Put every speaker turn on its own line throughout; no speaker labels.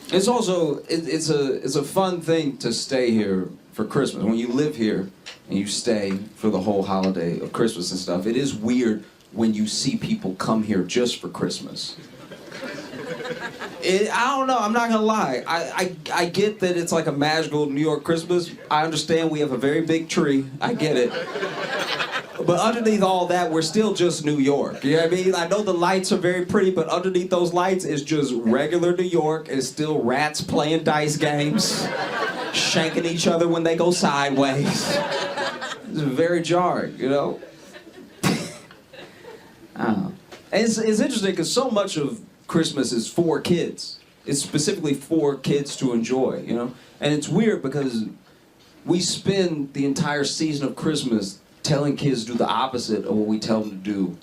It's also it's a fun thing to stay here for Christmas. When you live here and you stay for the whole holiday of Christmas and stuff, it is weird when you see people come here just for Christmas. I don't know, I'm not gonna lie. I get that it's like a magical New York Christmas. I understand we have a very big tree. I get it. But underneath all that, we're still just New York. You know what I mean? I know the lights are very pretty, but underneath those lights is just regular New York. It's still rats playing dice games, shanking each other when they go sideways. It's very jarring, you know? I don't know. And it's interesting because so much of Christmas is for kids. It's specifically for kids to enjoy, you know? And it's weird because we spend the entire season of Christmas telling kids to do the opposite of what we tell them to do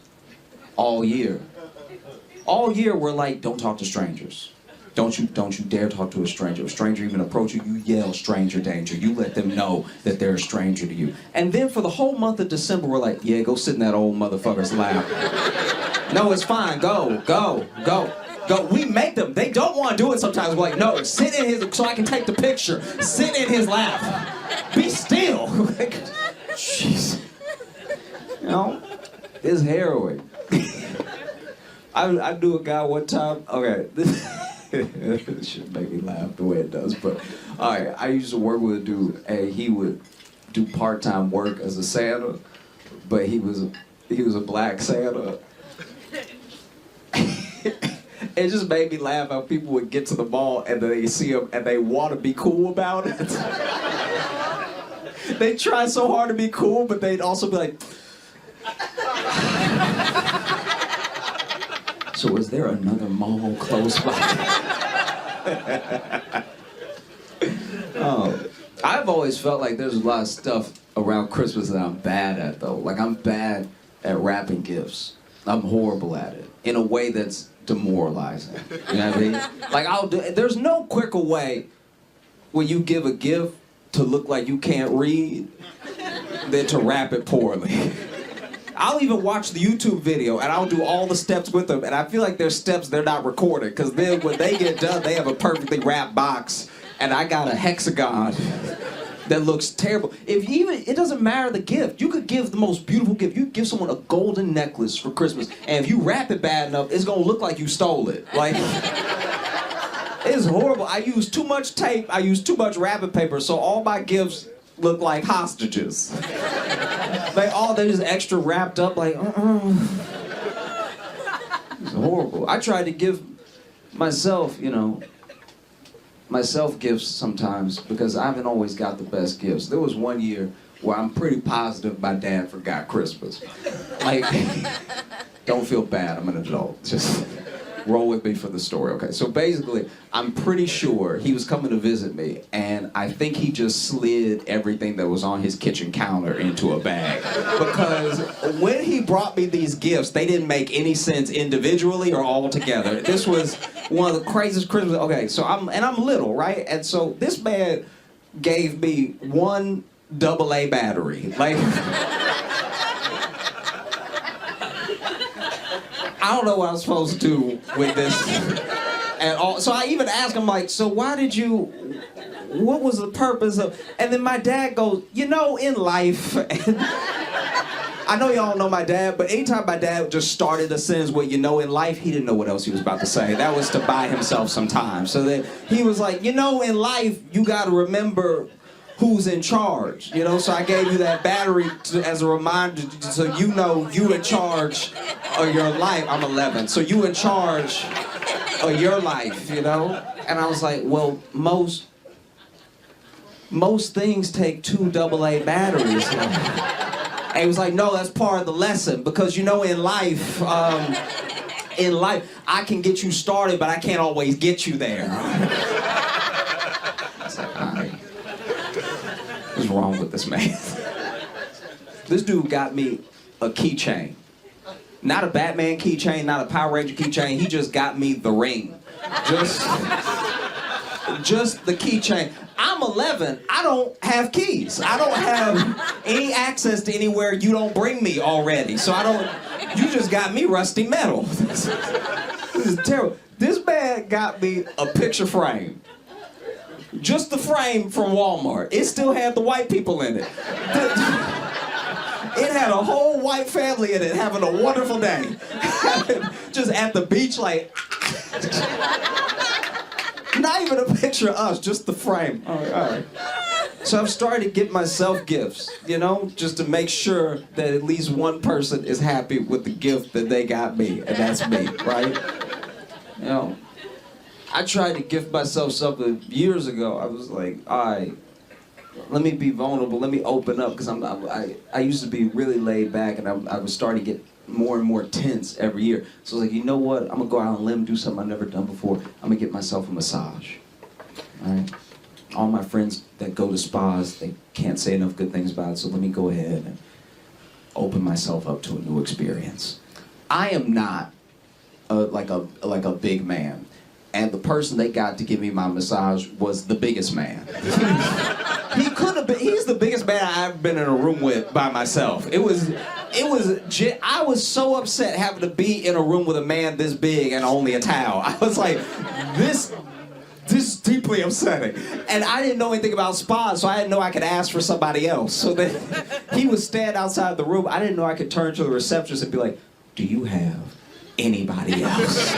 all year. All year we're like, don't talk to strangers. Don't you dare talk to a stranger. If a stranger even approach you, you yell stranger danger. You let them know that they're a stranger to you. And then for the whole month of December, we're like, yeah, go sit in that old motherfucker's lap. No, it's fine. Go. We make them. They don't want to do it sometimes. We're like, no, sit in his, so I can take the picture. Sit in his lap. Be still. Jeez. You know, it's harrowing. I knew a guy one time, okay, this should make me laugh the way it does, but all right, I used to work with a dude, and he would do part-time work as a Santa, but he was a black Santa. It just made me laugh how people would get to the mall and they see him and they want to be cool about it. They try so hard to be cool, but they'd also be like, so is there another mall close by? I've always felt like there's a lot of stuff around Christmas that I'm bad at, though. Like, I'm bad at wrapping gifts. I'm horrible at it in a way that's demoralizing. You know what I mean? Like, there's no quicker way when you give a gift to look like you can't read than to wrap it poorly. I'll even watch the YouTube video and I'll do all the steps with them, and I feel like there's steps they're not recorded, because then when they get done, they have a perfectly wrapped box, and I got a hexagon that looks terrible. It doesn't matter the gift. You could give the most beautiful gift. You could give someone a golden necklace for Christmas, and if you wrap it bad enough, it's gonna look like you stole it. Like, it's horrible. I use too much tape, I use too much wrapping paper, so all my gifts look like hostages. They're just extra wrapped up, like, It's horrible. I tried to give myself, myself gifts sometimes, because I haven't always got the best gifts. There was one year where I'm pretty positive my dad forgot Christmas. Like, don't feel bad, I'm an adult. Just roll with me for the story, okay? So basically, I'm pretty sure he was coming to visit me, and I think he just slid everything that was on his kitchen counter into a bag. Because when he brought me these gifts, they didn't make any sense individually or all together. This was one of the craziest Christmas. Okay, so I'm little, right? And so this man gave me one AA battery. Like, I don't know what I'm supposed to do with this at all. So I even asked him, like, so what was the purpose of, and then my dad goes, in life, and I know y'all know my dad, but anytime my dad just started a sentence with, in life, he didn't know what else he was about to say. That was to buy himself some time. So that he was like, in life, you gotta remember who's in charge, so I gave you that battery as a reminder, so you in charge of your life. I'm 11, so you in charge of your life, And I was like, well, most things take 2 AA batteries. And he was like, no, that's part of the lesson, because in life, I can get you started, but I can't always get you there. I was like, all right. What's wrong with this man? This dude got me a keychain. Not a Batman keychain, not a Power Ranger keychain. He just got me the ring. Just the keychain. I'm 11. I don't have keys. I don't have any access to anywhere you don't bring me already. So you just got me rusty metal. This is terrible. This man got me a picture frame. Just the frame from Walmart. It still had the white people in it. It had a whole white family in it having a wonderful day. Just at the beach like... Not even a picture of us, just the frame. All right. So I've started to get myself gifts, you know, just to make sure that at least one person is happy with the gift that they got me, and that's me, right? You know, I tried to gift myself something years ago. I was like, all right, let me be vulnerable, let me open up, because I used to be really laid back, and I was starting to get more and more tense every year. So I was like, you know what, I'm gonna go out on a limb, do something I've never done before. I'm gonna get myself a massage, all right? All my friends that go to spas, they can't say enough good things about it, so let me go ahead and open myself up to a new experience. I am not like a big man, and the person they got to give me my massage was the biggest man. He could have been. He's the biggest man I've been in a room with by myself. I was so upset having to be in a room with a man this big and only a towel. I was like, this is deeply upsetting. And I didn't know anything about spas, so I didn't know I could ask for somebody else. So then he would stand outside the room. I didn't know I could turn to the receptionist and be like, do you have anybody else?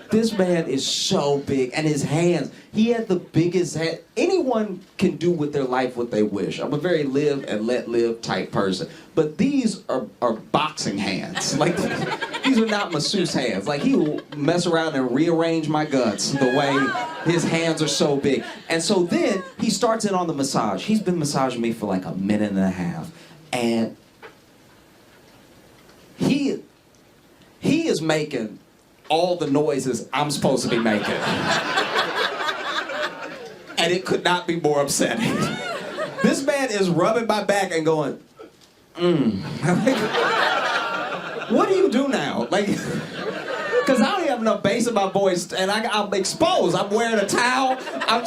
This man is so big, and his hands, he had the biggest hand. Anyone can do with their life what they wish. I'm a very live and let live type person. But these are boxing hands. Like, these are not masseuse hands. Like, he will mess around and rearrange my guts the way his hands are so big. And so then he starts in on the massage. He's been massaging me for like a minute and a half. And he is making all the noises I'm supposed to be making. And it could not be more upsetting. This man is rubbing my back and going, what do you do now? Like, because I don't have enough bass in my voice, and I'm exposed. I'm wearing a towel. I'm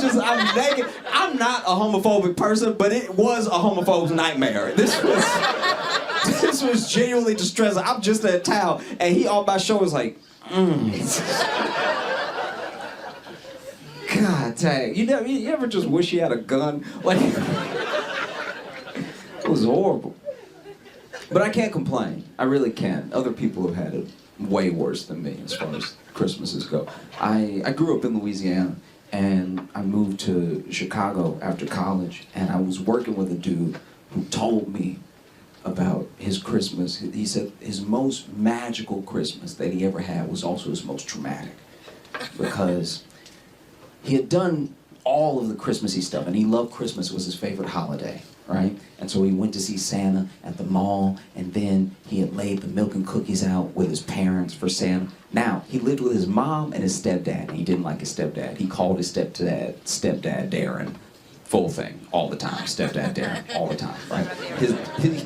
naked. I'm not a homophobic person, but it was a homophobe's nightmare. This was genuinely distressing. I'm just in a towel, and he on my shoulders like, God dang. You ever just wish you had a gun? Like, it was horrible. But I can't complain. I really can't. Other people have had it way worse than me as far as Christmases go. I grew up in Louisiana, and I moved to Chicago after college, and I was working with a dude who told me about his Christmas. He said his most magical Christmas that he ever had was also his most traumatic, because he had done all of the Christmassy stuff, and he loved Christmas. It was his favorite holiday, right? And so he went to see Santa at the mall, and then he had laid the milk and cookies out with his parents for Santa. Now, he lived with his mom and his stepdad, and he didn't like his stepdad. He called his stepdad Darren. Full thing, all the time. Stepdad Darren, all the time, right? His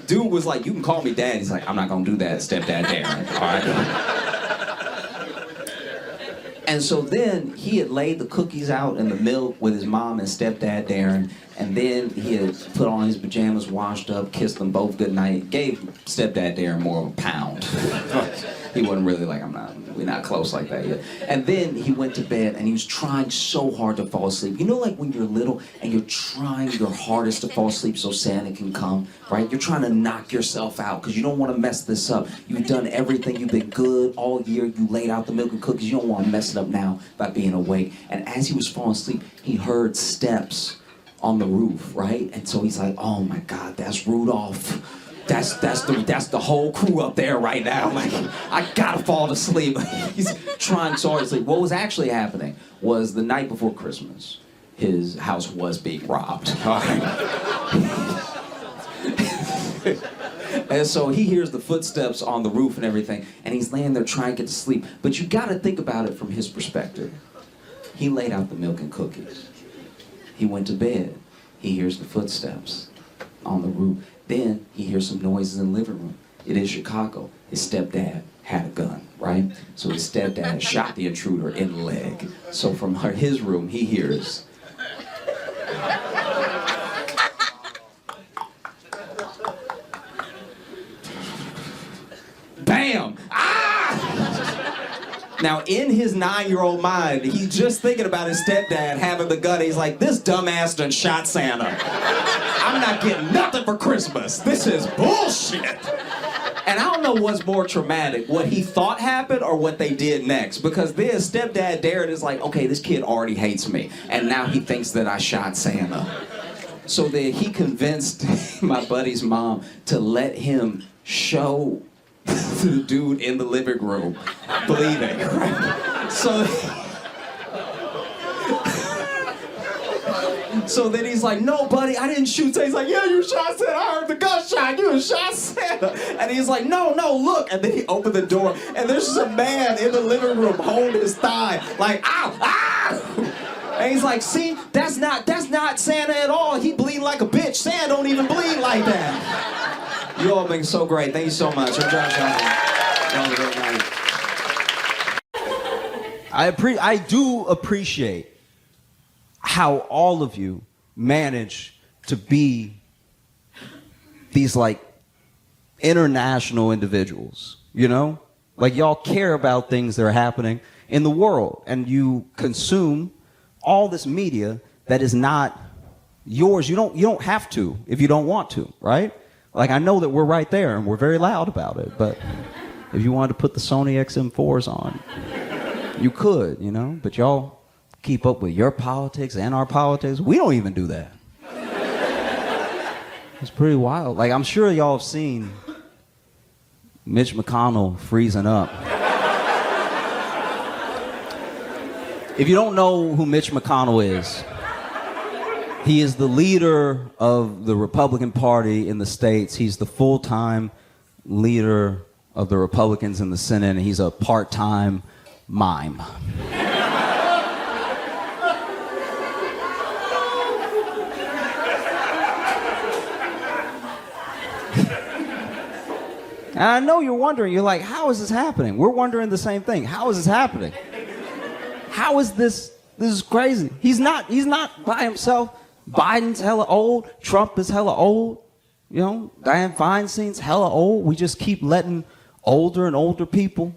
dude was like, you can call me dad. He's like, I'm not gonna do that, stepdad Darren, all right? And so then he had laid the cookies out in the milk with his mom and stepdad Darren, and then he had put on his pajamas, washed up, kissed them both goodnight, gave stepdad Darren more of a pound. He wasn't really like, we're not close like that yet. And then he went to bed, and he was trying so hard to fall asleep. You know, like when you're little and you're trying your hardest to fall asleep so Santa can come, right? You're trying to knock yourself out because you don't want to mess this up. You've done everything. You've been good all year. You laid out the milk and cookies. You don't want to mess it up now by being awake. And as he was falling asleep, he heard steps on the roof, right? And so he's like, oh my God, that's Rudolph. That's the whole crew up there right now. Like, I gotta fall asleep. He's trying so hard to sleep. What was actually happening was the night before Christmas, his house was being robbed. And so he hears the footsteps on the roof and everything, and he's laying there trying to get to sleep. But you gotta think about it from his perspective. He laid out the milk and cookies. He went to bed. He hears the footsteps on the roof. Then he hears some noises in the living room. It is Chicago. His stepdad had a gun, right? So his stepdad shot the intruder in the leg. So from his room, he hears, bam! Ah!
Now, in his 9-year-old mind, he's just thinking about his stepdad having the gun. He's like, this dumbass done shot Santa. I'm not getting nothing for Christmas. This is bullshit. And I don't know what's more traumatic, what he thought happened or what they did next. Because then stepdad Darren is like, okay, this kid already hates me. And now he thinks that I shot Santa. So then he convinced my buddy's mom to let him show the dude in the living room bleeding. Right? So then he's like, no, buddy, I didn't shoot Santa. He's like, yeah, you shot Santa. I heard the gunshot. You shot Santa. And he's like, no, look. And then he opened the door, and there's just a man in the living room holding his thigh, like, ow, ow. And he's like, see, that's not Santa at all. He bleeding like a bitch. Santa don't even bleed like that. You all been so great. Thank you so much. I'm Josh Allen. Y'all have a great night.
I do appreciate how all of you manage to be these like international individuals, you know? Like y'all care about things that are happening in the world, and you consume all this media that is not yours. You don't have to if you don't want to, right? Like I know that we're right there and we're very loud about it, but if you wanted to put the Sony XM4s on, you could, you know? But y'all keep up with your politics and our politics. We don't even do that. It's pretty wild. Like, I'm sure y'all have seen Mitch McConnell freezing up. If you don't know who Mitch McConnell is, he is the leader of the Republican Party in the States. He's the full-time leader of the Republicans in the Senate, and he's a part-time mime. And I know you're wondering, you're like, how is this happening? We're wondering the same thing. How is this happening? How is this? This is crazy. He's not by himself. Biden's hella old. Trump is hella old. You know, Dianne Feinstein's hella old. We just keep letting older and older people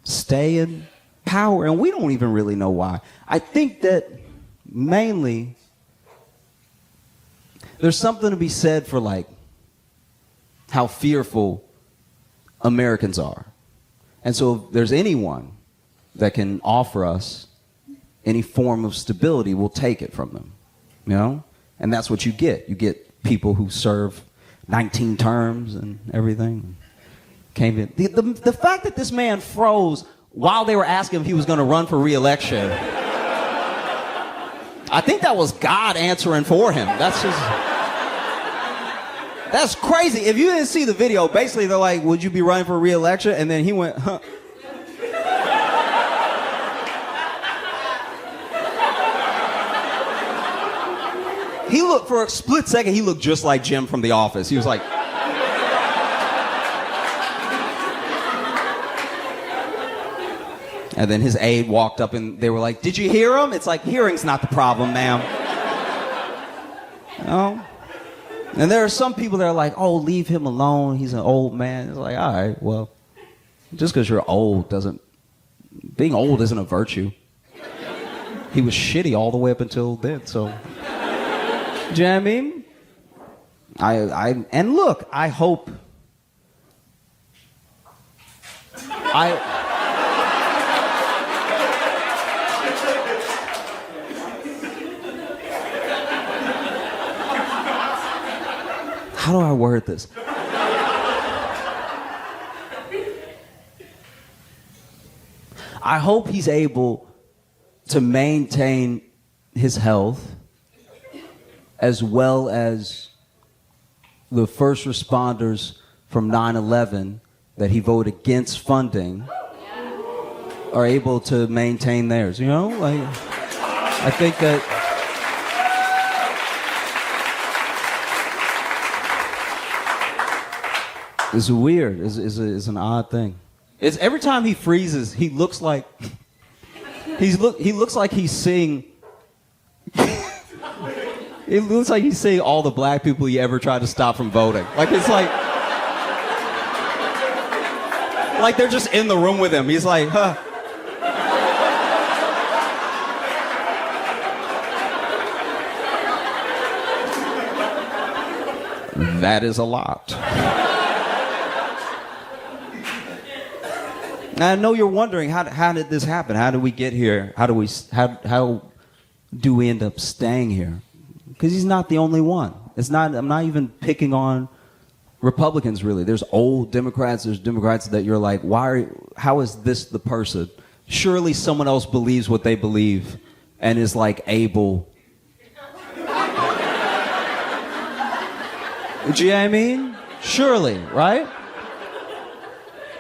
stay in power, and we don't even really know why. I think that mainly there's something to be said for like how fearful Americans are. And so if there's anyone that can offer us any form of stability, we'll take it from them, you know? And that's what you get. You get people who serve 19 terms and everything. Came in. The fact that this man froze while they were asking if he was going to run for re-election, I think that was God answering for him. That's crazy. If you didn't see the video, basically they're like, would you be running for re-election? And then he went, huh. He looked, for a split second, he looked just like Jim from The Office. He was like... And then his aide walked up and they were like, did you hear him? It's like, hearing's not the problem, ma'am. You know? And there are some people that are like, oh, leave him alone. He's an old man. It's like, all right, well, just because you're old doesn't... Being old isn't a virtue. He was shitty all the way up until then, so... Do you know what I mean? And look, I hope... How do I word this? I hope he's able to maintain his health as well as the first responders from 9/11 that he voted against funding are able to maintain theirs. You know, like, I think that... It's weird. It's an odd thing. It's every time he freezes, he looks like he looks like he's seeing. It looks like he's seeing all the black people he ever tried to stop from voting. Like it's like they're just in the room with him. He's like, huh. That is a lot. I know you're wondering, how did this happen? How did we get here? How do we end up staying here? Because he's not the only one. I'm not even picking on Republicans, really. There's old Democrats, there's Democrats that you're like, how is this the person? Surely someone else believes what they believe and is like able. Do you know what I mean? Surely, right?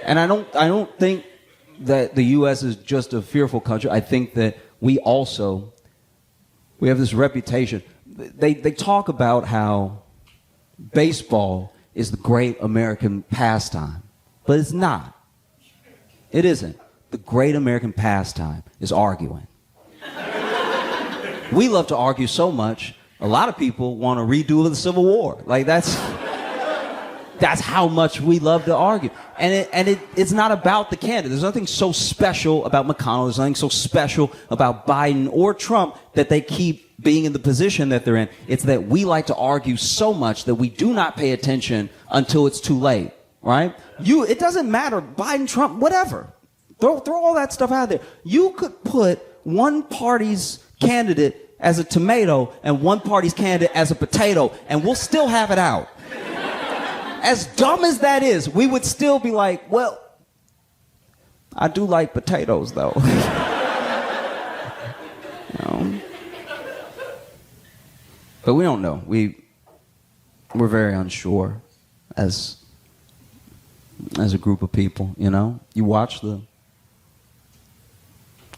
And I don't think that the U.S. is just a fearful country. I think that we have this reputation. They talk about how baseball is the great American pastime, but it's not. It isn't. The great American pastime is arguing. We love to argue so much, a lot of people want to redo the Civil War. Like that's how much we love to argue. And it's not about the candidate. There's nothing so special about McConnell. There's nothing so special about Biden or Trump that they keep being in the position that they're in. It's that we like to argue so much that we do not pay attention until it's too late, right? It doesn't matter, Biden, Trump, whatever. Throw all that stuff out there. You could put one party's candidate as a tomato and one party's candidate as a potato, and we'll still have it out. As dumb as that is, we would still be like, well, I do like potatoes, though. But we don't know. We're very unsure as a group of people, you know? You watch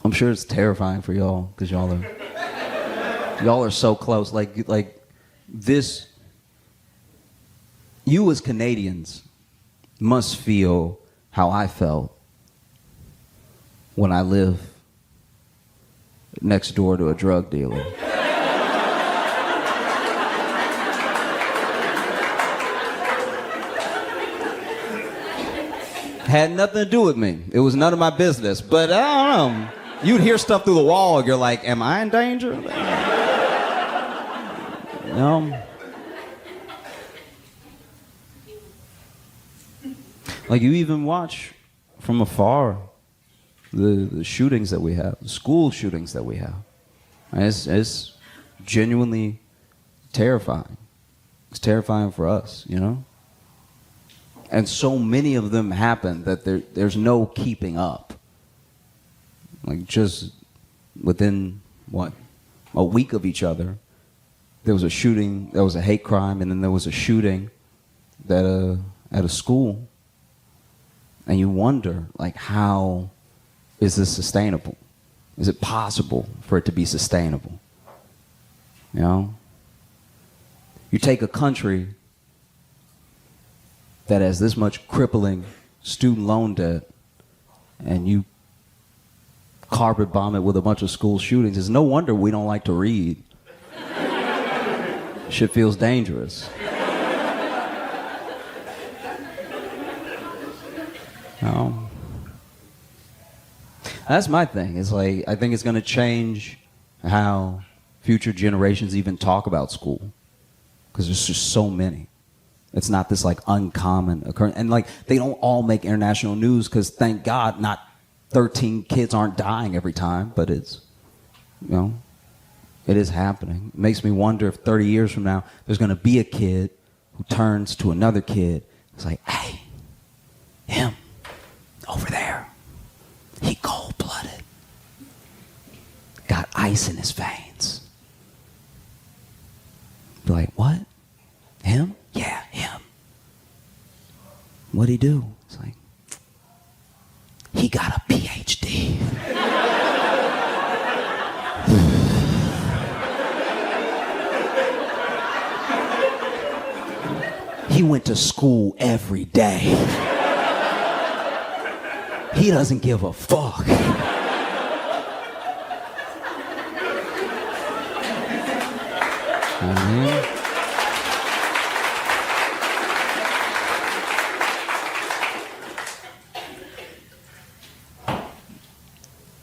I'm sure it's terrifying for y'all, because y'all are so close. Like this, you as Canadians must feel how I felt when I lived next door to a drug dealer. Had nothing to do with me. It was none of my business. But I don't know. You'd hear stuff through the wall, and you're like, am I in danger? Like, you even watch from afar the shootings that we have, the school shootings that we have. It's genuinely terrifying. It's terrifying for us, you know? And so many of them happen that there's no keeping up. Like, just within, a week of each other, there was a shooting, there was a hate crime, and then there was a shooting at a school. And you wonder, like, how is this sustainable? Is it possible for it to be sustainable? You know? You take a country that has this much crippling student loan debt, and you carpet bomb it with a bunch of school shootings. It's no wonder we don't like to read. Shit feels dangerous. That's my thing. It's like, I think it's going to change how future generations even talk about school, because there's just so many. It's not this like uncommon occurrence. And like, they don't all make international news because, thank God, not 13 kids aren't dying every time, but it's, it is happening. It makes me wonder if 30 years from now, there's going to be a kid who turns to another kid. It's like, hey, him over there, he cold-blooded, got ice in his veins. Be like, what? Him? Yeah, him. What'd he do? It's like, he got a PhD. He went to school every day. He doesn't give a fuck.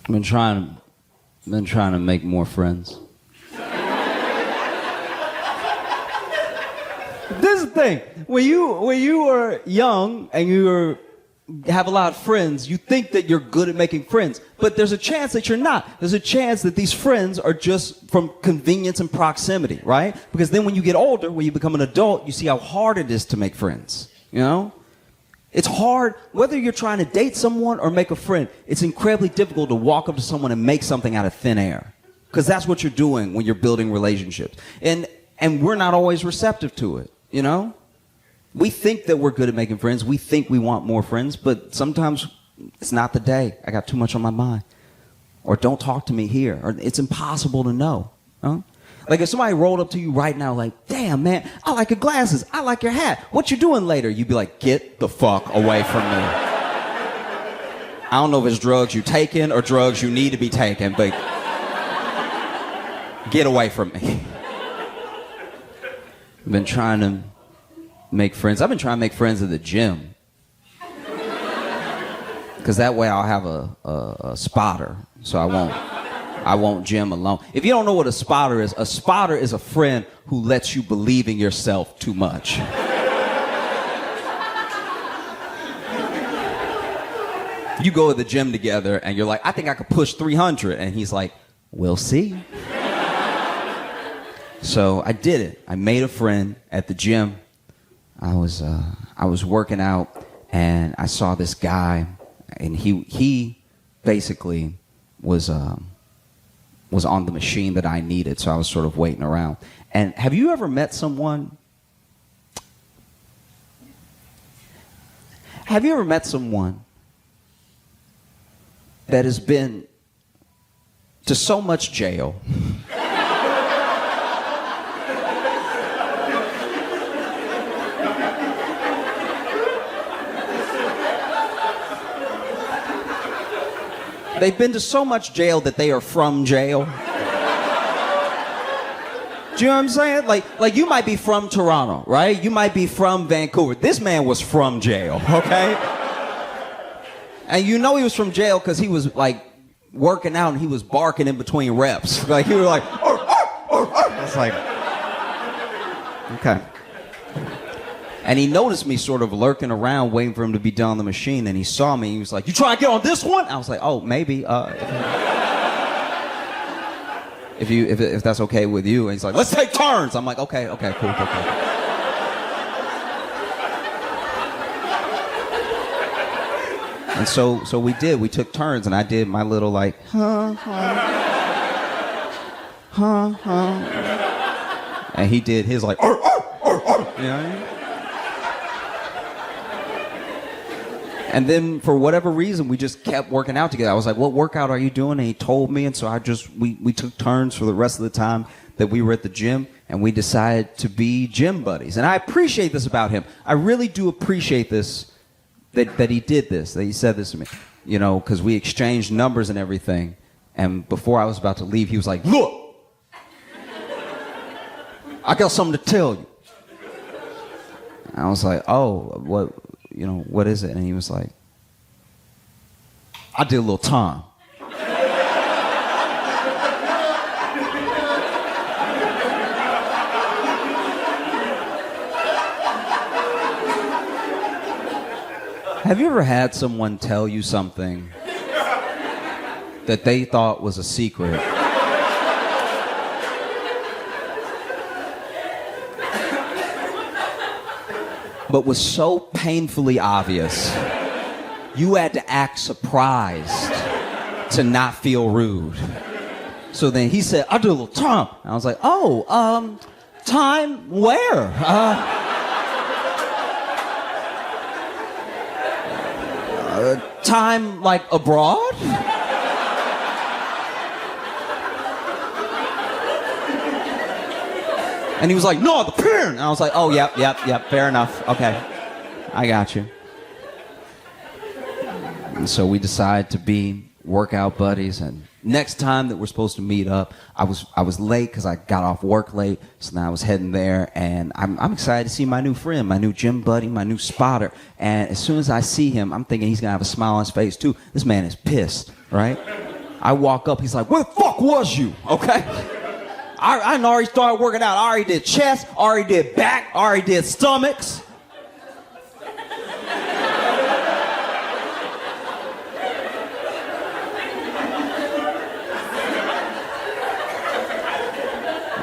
I've been trying to make more friends. This is the thing. When you are young and have a lot of friends, you think that you're good at making friends. But there's a chance that you're not. There's a chance that these friends are just from convenience and proximity, right? Because then when you get older, when you become an adult, you see how hard it is to make friends, you know? It's hard, whether you're trying to date someone or make a friend, it's incredibly difficult to walk up to someone and make something out of thin air. Because that's what you're doing when you're building relationships. And we're not always receptive to it, you know? We think that we're good at making friends. We think we want more friends, but sometimes it's not the day. I got too much on my mind. Or don't talk to me here. Or it's impossible to know. Huh? Like if somebody rolled up to you right now like, damn, man, I like your glasses. I like your hat. What you doing later? You'd be like, get the fuck away from me. I don't know if it's drugs you taking or drugs you need to be taking, but get away from me. I've been trying to make friends. I've been trying to make friends at the gym. Because that way I'll have a spotter. So I won't gym alone. If you don't know what a spotter is a friend who lets you believe in yourself too much. You go to the gym together and you're like, I think I could push 300. And he's like, we'll see. So I did it. I made a friend at the gym. I was working out and I saw this guy and he basically was on the machine that I needed, so I was sort of waiting around. And have you ever met someone that has been to so much jail they've been to so much jail that they are from jail? Do you know what I'm saying? Like you might be from Toronto, right? You might be from Vancouver. This man was from jail, okay? And you know he was from jail because he was like working out and he was barking in between reps. Like he was like, arr, arr, arr, arr. It's like, okay. And he noticed me sort of lurking around waiting for him to be done on the machine, and he saw me and he was like, you trying to get on this one? I was like, oh, maybe. If that's okay with you. And he's like, let's take turns. I'm like, okay, cool. And so we did. We took turns, and I did my little like, and he did his like, arr, arr, arr, arr. You know what I mean? And then for whatever reason, we just kept working out together. I was like, what workout are you doing? And he told me. And so we took turns for the rest of the time that we were at the gym, and we decided to be gym buddies. And I appreciate this about him. I really do appreciate this, that he did this, that he said this to me, you know, because we exchanged numbers and everything. And before I was about to leave, he was like, look, I got something to tell you. And I was like, oh, what is it? And he was like, I did a little time. Have you ever had someone tell you something that they thought was a secret? But was so painfully obvious, you had to act surprised to not feel rude. So then he said, I did a little time. And I was like, oh, time where? Time like abroad? And he was like, no, the pen. And I was like, oh, yep, fair enough. Okay, I got you. And so we decided to be workout buddies. And next time that we're supposed to meet up, I was late because I got off work late. So now I was heading there. And I'm excited to see my new friend, my new gym buddy, my new spotter. And as soon as I see him, I'm thinking he's going to have a smile on his face, too. This man is pissed, right? I walk up. He's like, where the fuck was you? Okay? I already started working out. I already did chest, already did back, already did stomachs.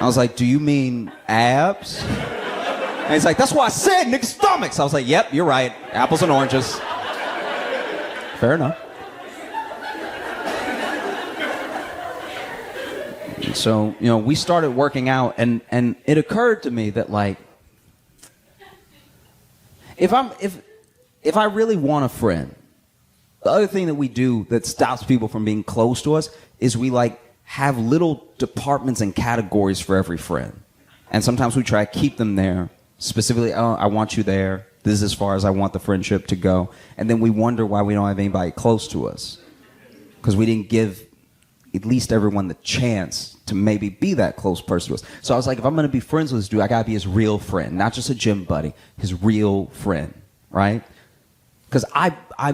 I was like, do you mean abs? And he's like, that's what I said, nigga, stomachs. I was like, yep, you're right. Apples and oranges. Fair enough. So, you know, we started working out, and it occurred to me that, like, if I really want a friend, the other thing that we do that stops people from being close to us is we, like, have little departments and categories for every friend. And sometimes we try to keep them there. Specifically, oh, I want you there. This is as far as I want the friendship to go. And then we wonder why we don't have anybody close to us. Because we didn't give at least everyone the chance to maybe be that close person to us. So I was like, if I'm going to be friends with this dude, I got to be his real friend. Not just a gym buddy. His real friend. Right? Because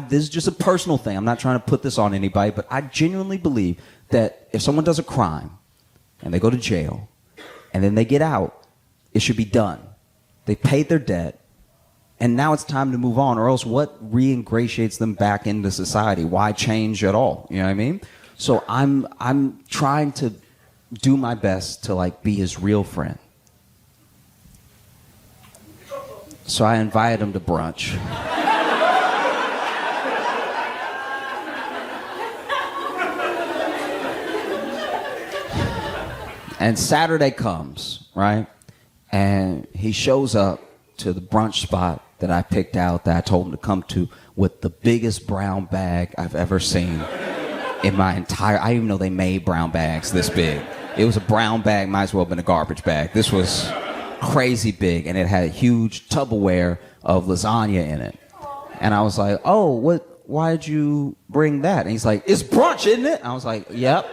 this is just a personal thing. I'm not trying to put this on anybody. But I genuinely believe that if someone does a crime and they go to jail and then they get out, it should be done. They paid their debt, and now it's time to move on, or else what reingratiates them back into society? Why change at all? You know what I mean? So I'm trying to do my best to, like, be his real friend. So I invited him to brunch. And Saturday comes, right? And he shows up to the brunch spot that I picked out, that I told him to come to, with the biggest brown bag I've ever seen in my entire... I didn't even know they made brown bags this big. It was a brown bag, might as well have been a garbage bag. This was crazy big, and it had a huge Tupperware of lasagna in it. And I was like, oh, why did you bring that? And he's like, it's brunch, isn't it? I was like, yep.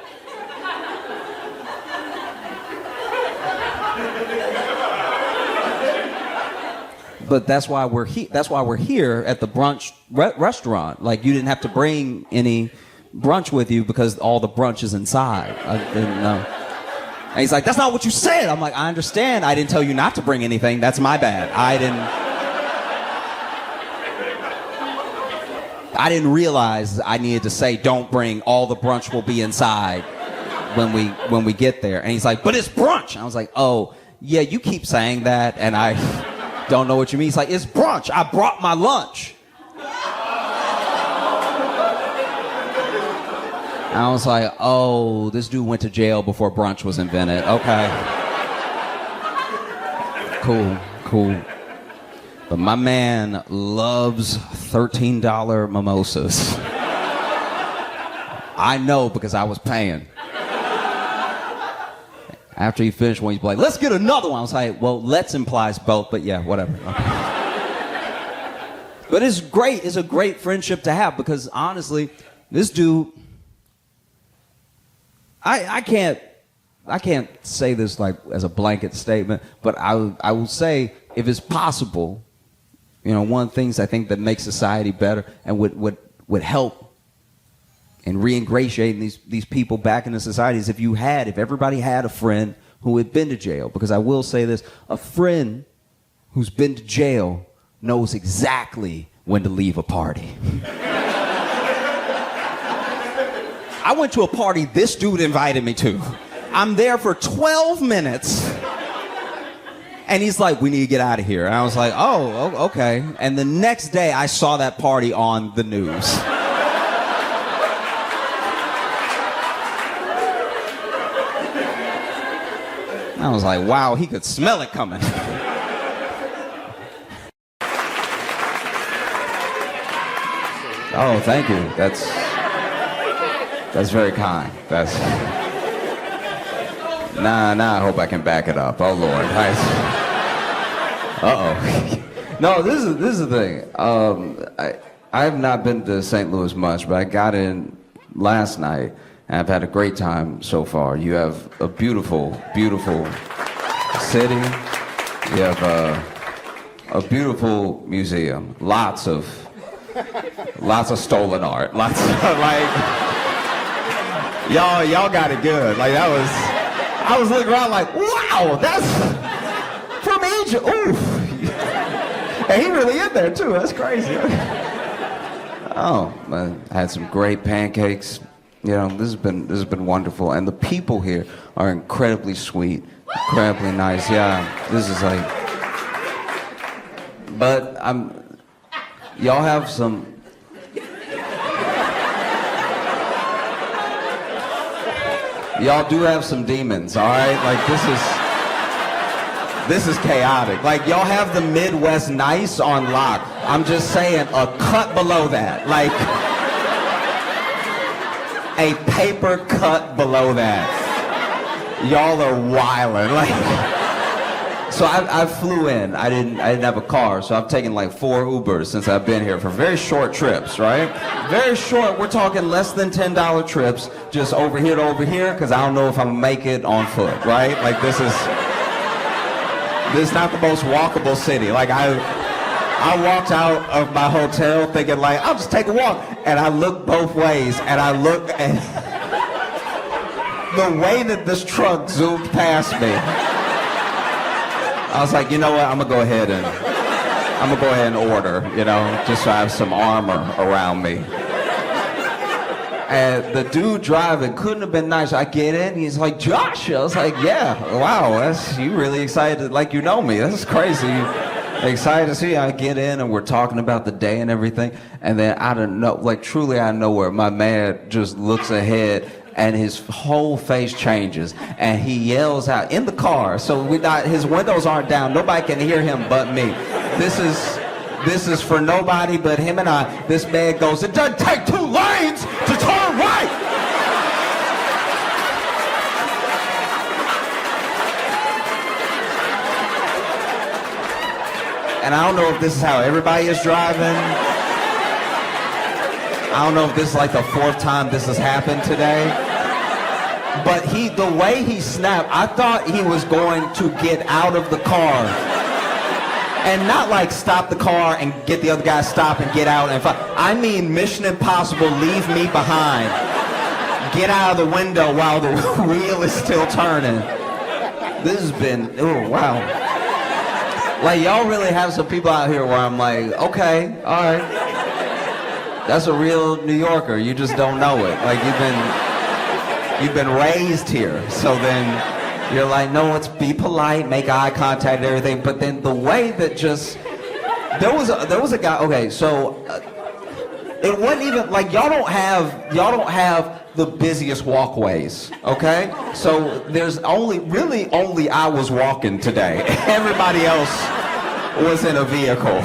But that's why we're here at the brunch restaurant. Like, you didn't have to bring any brunch with you because all the brunch is inside. I didn't know. And he's like, that's not what you said. I'm like, I understand. I didn't tell you not to bring anything. That's my bad. I didn't realize I needed to say, don't bring, all the brunch will be inside when we get there. And he's like, but it's brunch. And I was like, oh, yeah, you keep saying that, and I don't know what you mean. He's like, it's brunch. I brought my lunch. I was like, oh, this dude went to jail before brunch was invented. Okay. Cool. But my man loves $13 mimosas. I know because I was paying. After he finished one, he's like, let's get another one. I was like, well, let's implies both, but yeah, whatever. Okay. But it's great. It's a great friendship to have because, honestly, this dude, I can't say this like as a blanket statement, but I will say, if it's possible, you know, one of the things I think that makes society better and would help in reingratiating these people back into society is if everybody had a friend who had been to jail. Because I will say this, a friend who's been to jail knows exactly when to leave a party. I went to a party this dude invited me to. I'm there for 12 minutes. And he's like, we need to get out of here. And I was like, oh, okay. And the next day I saw that party on the news. I was like, wow, he could smell it coming. Oh, thank you. That's very kind. Nah, I hope I can back it up. Oh, Lord. Uh-oh. No, this is the thing. I have not been to St. Louis much, but I got in last night, and I've had a great time so far. You have a beautiful, beautiful city. You have a beautiful museum. Lots of stolen art. Lots of, like, y'all got it good. Like, that I was looking around like, wow, that's from Egypt. Oof. And he really in there too. That's crazy. Oh, I had some great pancakes. You know, this has been wonderful, and the people here are incredibly sweet, incredibly nice. Yeah, this is like. But y'all have some. Y'all do have some demons, all right? Like this is chaotic. Like y'all have the Midwest nice on lock. I'm just saying, a cut below that, like a paper cut below that. Y'all are wildin', like. So I flew in. I didn't have a car, so I've taken like 4 Ubers since I've been here for very short trips, right? Very short. We're talking less than $10 trips, just over here to over here, because I don't know if I'm gonna make it on foot, right? Like this is not the most walkable city. Like I walked out of my hotel thinking like, I'll just take a walk, and I looked both ways, and I looked and the way that this truck zoomed past me. I was like, you know what? I'm gonna go ahead and order, you know, just so I have some armor around me. And the dude driving couldn't have been nicer. I get in, he's like, Josh. I was like, yeah, wow, you really excited, like you know me. That's crazy. Excited to see you. I get in and we're talking about the day and everything. And then I don't know, like truly out of nowhere, my man just looks ahead and his whole face changes and he yells out in the car. So his windows aren't down. Nobody can hear him but me. This is for nobody but him and I. This man goes, it doesn't take 2 lanes to turn right. And I don't know if this is how everybody is driving. I don't know if this is like the 4th time this has happened today. But the way he snapped, I thought he was going to get out of the car. And not like stop the car and get the other guy to stop and get out. I mean Mission Impossible, leave me behind. Get out of the window while the wheel is still turning. This has been, oh wow. Like y'all really have some people out here where I'm like, okay, all right. That's a real New Yorker. You just don't know it. Like you've been raised here. So then you're like, no, let's be polite, make eye contact and everything. But then the way that just there was a guy. Okay, so it wasn't even like y'all don't have the busiest walkways. Okay, so there's only I was walking today. Everybody else was in a vehicle.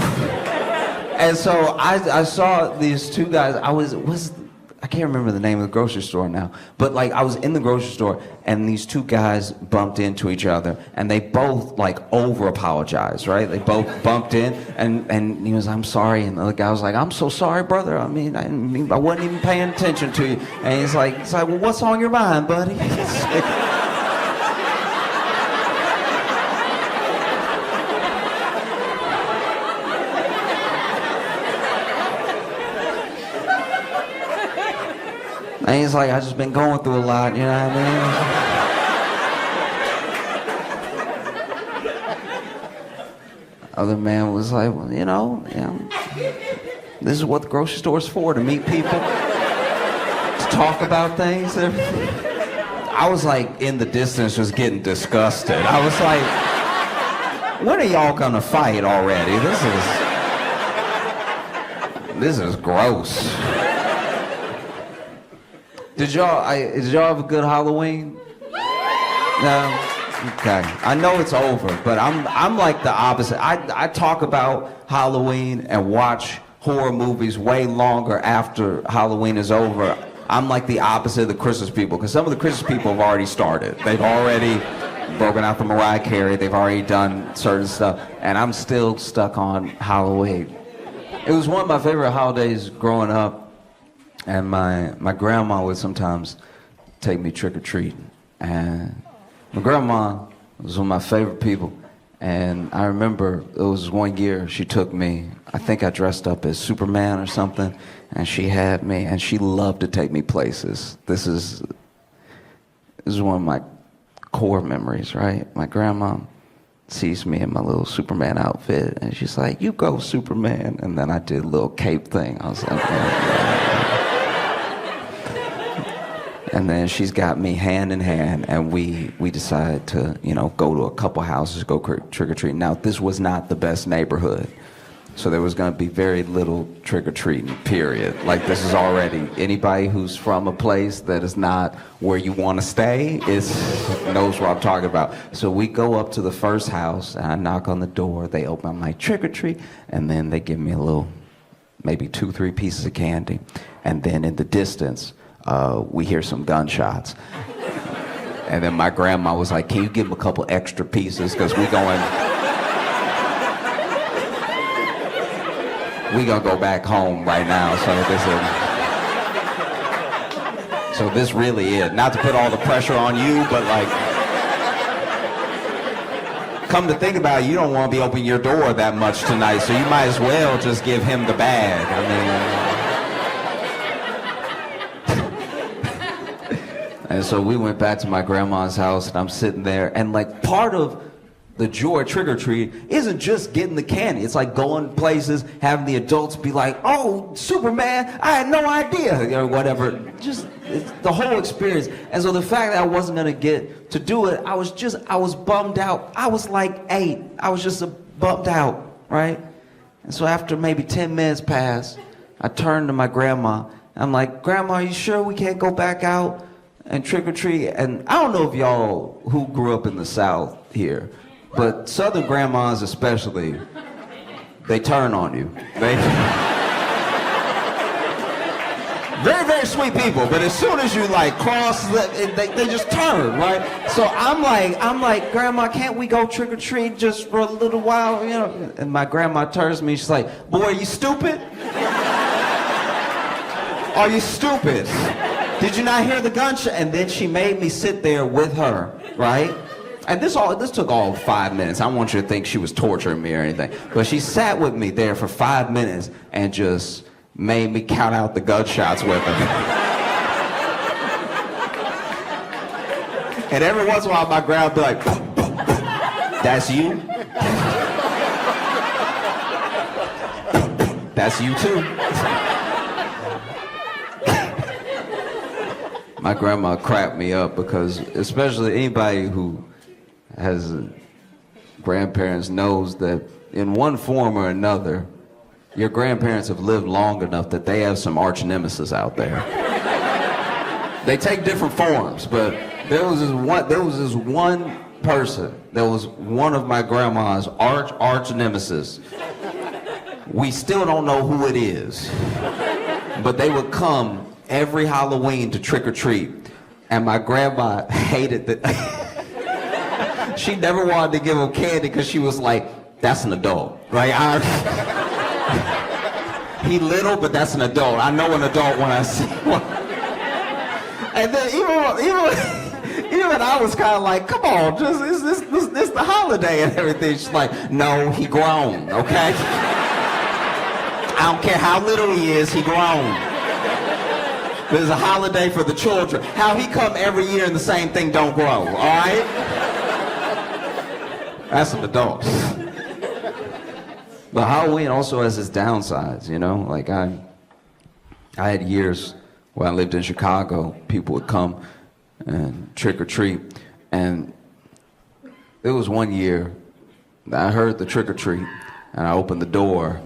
And so I saw these 2 guys. I can't remember the name of the grocery store now, but like I was in the grocery store and these 2 guys bumped into each other and they both like over apologized, right? They both bumped in and he was, I'm sorry, and the other guy was like, I'm so sorry, brother. I wasn't even paying attention to you. And he's like, well, what's on your mind, buddy? And he's like, I just been going through a lot, you know what I mean? Other man was like, well, you know, this is what the grocery store's for, to meet people, to talk about things. I was like in the distance just getting disgusted. I was like, when are y'all gonna fight already? This is gross. Did y'all have a good Halloween? No? Okay. I know it's over, but I'm like the opposite. I talk about Halloween and watch horror movies way longer after Halloween is over. I'm like the opposite of the Christmas people, because some of the Christmas people have already started. They've already broken out the Mariah Carey. They've already done certain stuff, and I'm still stuck on Halloween. It was one of my favorite holidays growing up. And my grandma would sometimes take me trick-or-treating. And my grandma was one of my favorite people. And I remember it was one year she took me, I think I dressed up as Superman or something, and she had me, and she loved to take me places. This is one of my core memories, right? My grandma sees me in my little Superman outfit, and she's like, "You go, Superman." And then I did a little cape thing. I was like, and then she's got me hand in hand, and we decided to, go to a couple houses, go trick-or-treating. Now, this was not the best neighborhood, so there was going to be very little trick-or-treating, period. Like, this is already, anybody who's from a place that is not where you want to stay knows what I'm talking about. So we go up to the first house, and I knock on the door. They open, I'm like, trick-or-treat, and then they give me a little, maybe 2-3 pieces of candy. And then in the distance, we hear some gunshots. And then my grandma was like, "Can you give them a couple extra pieces? Because we gonna go back home right now." So this really is, not to put all the pressure on you, but like, come to think about it, you don't want to be opening your door that much tonight, so you might as well just give him the bag. I mean, and so we went back to my grandma's house, and I'm sitting there, and like, part of the joy trick-or-treat isn't just getting the candy. It's like going places, having the adults be like, "Oh, Superman, I had no idea," or whatever. Just the whole experience. And so the fact that I wasn't gonna get to do it, I was bummed out. I was like 8. I was just bummed out, right? And so after maybe 10 minutes passed, I turned to my grandma. I'm like, "Grandma, are you sure we can't go back out and trick-or-treat?" And I don't know if y'all who grew up in the South here, but Southern grandmas especially, they turn on you. Very, very sweet people, but as soon as you like cross, they just turn, right? So I'm like, "Grandma, can't we go trick-or-treat just for a little while, And my grandma turns to me, she's like, "Boy, are you stupid? Are you stupid? Did you not hear the gunshot?" And then she made me sit there with her, right? And this took all 5 minutes. I don't want you to think she was torturing me or anything. But she sat with me there for 5 minutes and just made me count out the gunshots with her. And every once in a while, my grandma would be like, "That's you? That's you too." My grandma cracked me up because, especially anybody who has grandparents knows that in one form or another, your grandparents have lived long enough that they have some arch nemesis out there. They take different forms, but there was this one person that was one of my grandma's arch nemesis. We still don't know who it is, but they would come every Halloween to trick-or-treat, and my grandma hated that. She never wanted to give him candy because she was like, "That's an adult, right? He little, but that's an adult. I know an adult when I see one." And then even I was kind of like, "Come on, just this the holiday and everything." She's like, "No, he grown, okay? I don't care how little he is, he grown. There's a holiday for the children. How he come every year and the same thing don't grow, all right? That's an adult." But Halloween also has its downsides, Like I had years when I lived in Chicago, people would come and trick or treat, and there was one year that I heard the trick or treat, and I opened the door,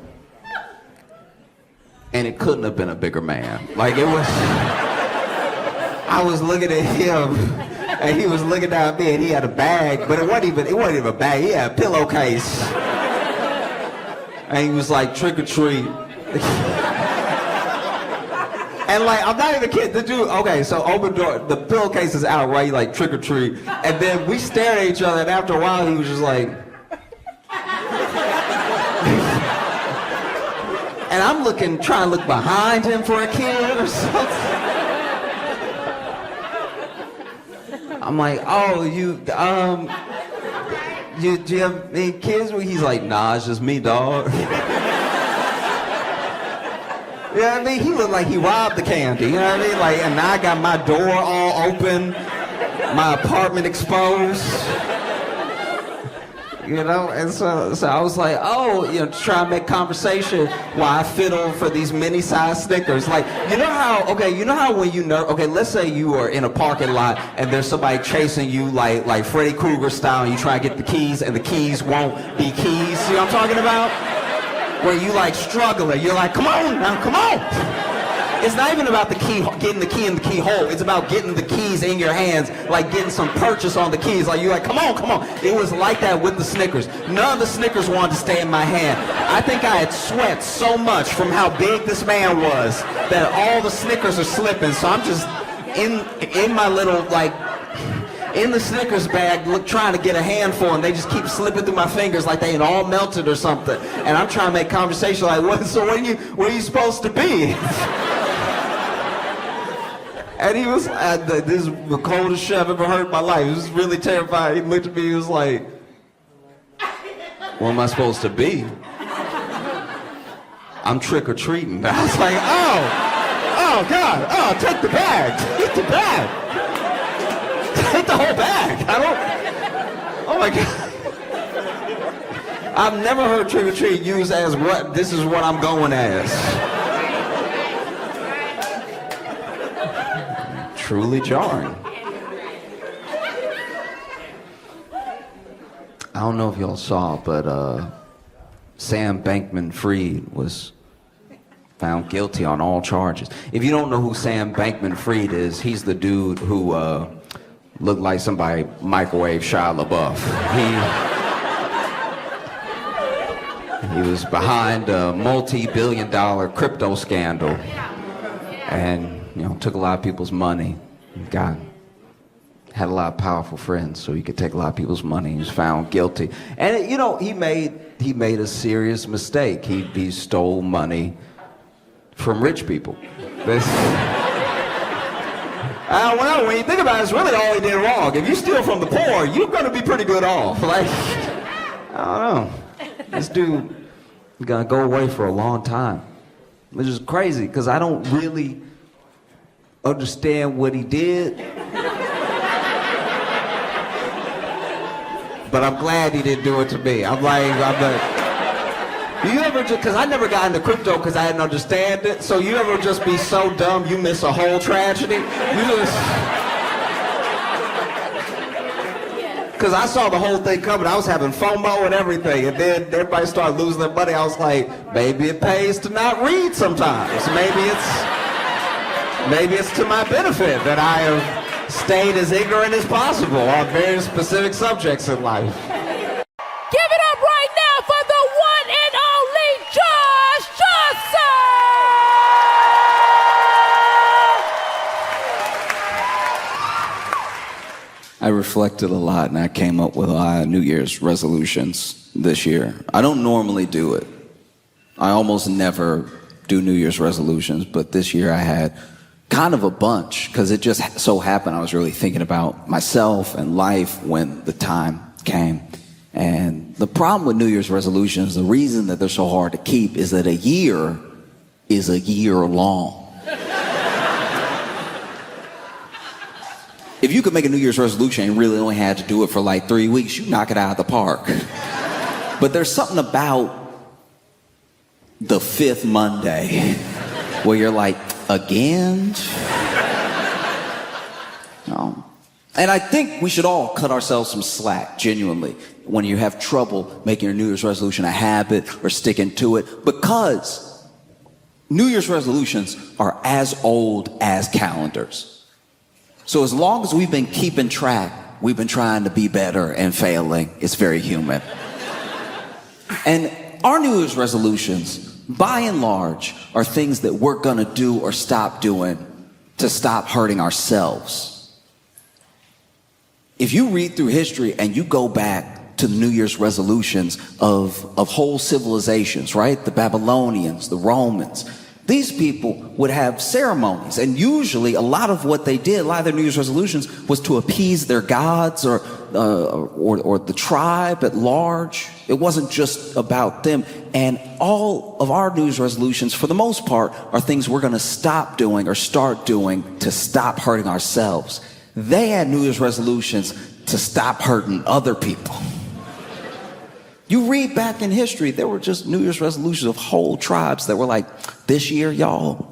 and it couldn't have been a bigger man. Like it was, I was looking at him, and he was looking down at me, and he had a bag, but it wasn't even a bag. He had a pillowcase, and he was like, "Trick or treat." And like, I'm not even kidding. The dude, okay, so open door, the pillowcase is out, right? You like trick or treat, and then we stared at each other, and after a while, he was just like. And I'm trying to look behind him for a kid or something. I'm like, "Oh, do you have any kids?" He's like, "Nah, it's just me, dog." You know what I mean? He looked like he robbed the candy, you know what I mean? Like, and now I got my door all open. my apartment exposed. You know, and so I was like, oh, you know, try and make conversation while I fiddle for these mini-sized Snickers. Like, you know how when you okay, let's say you are in a parking lot and there's somebody chasing you like Freddy Krueger style, and you try to get the keys and the keys won't be keys. See what I'm talking about? Where you like struggling, you're like, come on now, come on. It's not even about the key, getting the key in the keyhole. It's about getting the keys in your hands, like getting some purchase on the keys. Like, you're like, come on, come on. It was like that with the Snickers. None of the Snickers wanted to stay in my hand. I think I had sweat so much from how big this man was that all the Snickers are slipping. So I'm just in my little, like, in the Snickers bag, trying to get a handful, and they just keep slipping through my fingers like they ain't all melted or something. And I'm trying to make conversation like, what are you supposed to be? And he was, this is the coldest shit I've ever heard in my life. He was really terrified. He looked at me, he was like, what am I supposed to be? I'm trick-or-treating. I was like, oh God, oh, take the bag, take the bag. Take the whole bag. Oh my God. I've never heard trick-or-treat used as what, this is what I'm going as. Truly jarring. I don't know if y'all saw, but Sam Bankman-Fried was found guilty on all charges. If you don't know who Sam Bankman-Fried is, he's the dude who looked like somebody microwave Shia LaBeouf. He was behind a multi-billion-dollar crypto scandal, and took a lot of people's money. Had a lot of powerful friends, so he could take a lot of people's money. He was found guilty, and he made a serious mistake. He stole money from rich people. Well, when you think about it, it's really all he did wrong. If you steal from the poor, you're going to be pretty good off. Like, I don't know. This dude is going to go away for a long time, which is crazy because I don't really understand what he did. But I'm glad he didn't do it to me. I'm like, you ever just, because I never got into crypto because I didn't understand it, so you ever just be so dumb you miss a whole tragedy? Because I saw the whole thing coming. I was having FOMO and everything, and then everybody started losing their money. I was like, maybe it pays to not read sometimes. Maybe it's to my benefit that I have stayed as ignorant as possible on very specific subjects in life.
Give it up right now for the one and only Josh Johnson!
I reflected a lot, and I came up with a lot of New Year's resolutions this year. I don't normally do it. I almost never do New Year's resolutions, but this year I had kind of a bunch, because it just so happened I was really thinking about myself and life when the time came. And the problem with New Year's resolutions, the reason that they're so hard to keep, is that a year is a year long. If you could make a New Year's resolution and really only had to do it for like 3 weeks, you knock it out of the park. But there's something about the fifth Monday where you're like, again? No. And I think we should all cut ourselves some slack, genuinely, when you have trouble making your New Year's resolution a habit or sticking to it, because New Year's resolutions are as old as calendars. So as long as we've been keeping track, we've been trying to be better and failing. It's very human. And our New Year's resolutions, by and large, are things that we're gonna do or stop doing to stop hurting ourselves. If you read through history and you go back to the New Year's resolutions of whole civilizations, right? The Babylonians, the Romans, these people would have ceremonies, and usually a lot of what they did, a lot of their New Year's resolutions, was to appease their gods or the tribe at large. It wasn't just about them. And all of our New Year's resolutions, for the most part, are things we're going to stop doing or start doing to stop hurting ourselves.
They had New Year's resolutions to stop hurting other people. You read back in history, there were just New Year's resolutions of whole tribes that were like, this year, y'all,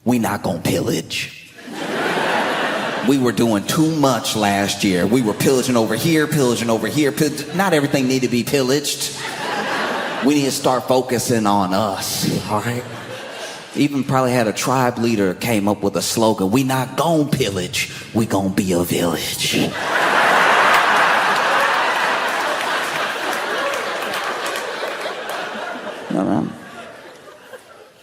we not gonna pillage. We were doing too much last year. We were pillaging over here, pillaging over here. Not everything need to be pillaged. We need to start focusing on us, all right? Even probably had a tribe leader came up with a slogan, we not gonna pillage, we gonna be a village.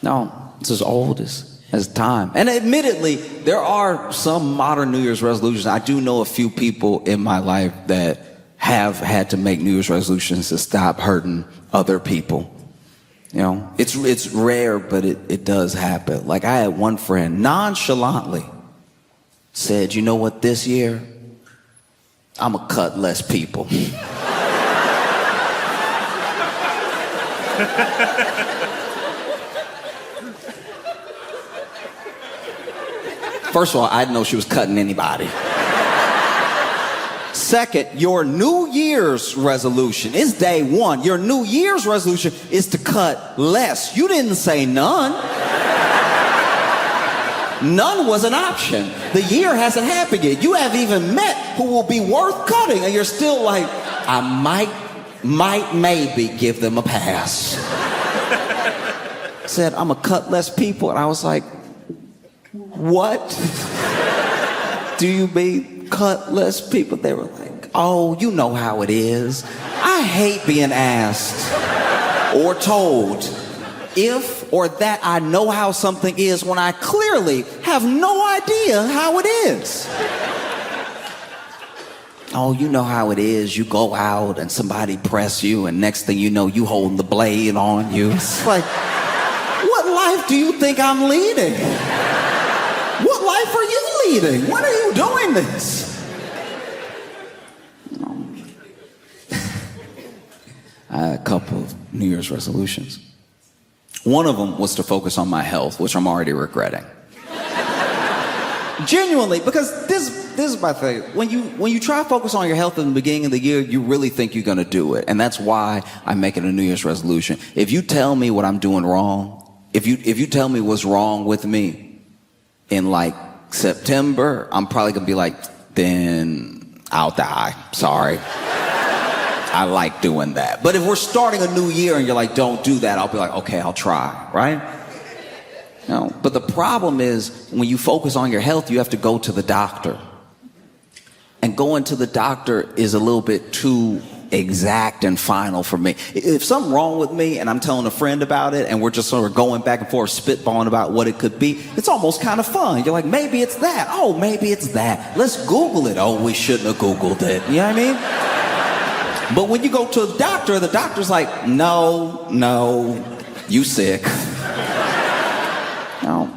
No, it's as old as time. And admittedly, there are some modern New Year's resolutions. I do know a few people in my life that have had to make New Year's resolutions to stop hurting other people. You know, it's rare, but it does happen. Like I had one friend nonchalantly said, you know what, this year, I'm gonna cut less people. First of all, I didn't know she was cutting anybody. Second, your New Year's resolution is day one. Your New Year's resolution is to cut less. You didn't say none. None was an option. The year hasn't happened yet. You haven't even met who will be worth cutting, and you're still like, I might maybe give them a pass. Said, I'm gonna cut less people, and I was like, what do you mean cut less people? They were like, oh, you know how it is. I hate being asked or told if or that I know how something is when I clearly have no idea how it is. Oh, you know how it is. You go out and somebody press you, and next thing you know, you holding the blade on you. It's like, what life do you think I'm leading? What life are you leading? When are you doing this? I had a couple of New Year's resolutions. One of them was to focus on my health, which I'm already regretting. Genuinely, because this is my thing. When you try to focus on your health in the beginning of the year, you really think you're gonna do it. And that's why I'm making a New Year's resolution. If you tell me what I'm doing wrong, if you tell me what's wrong with me in like September, I'm probably gonna be like, then I'll die. Sorry. I like doing that. But if we're starting a new year and you're like, don't do that, I'll be like, okay, I'll try, right? No, but the problem is when you focus on your health, you have to go to the doctor. And going to the doctor is a little bit too exact and final for me. If something's wrong with me and I'm telling a friend about it and we're just sort of going back and forth spitballing about what it could be, it's almost kind of fun. You're like, maybe it's that. Oh, maybe it's that. Let's Google it. Oh, we shouldn't have Googled it. You know what I mean? But when you go to the doctor's like, no, you sick. No.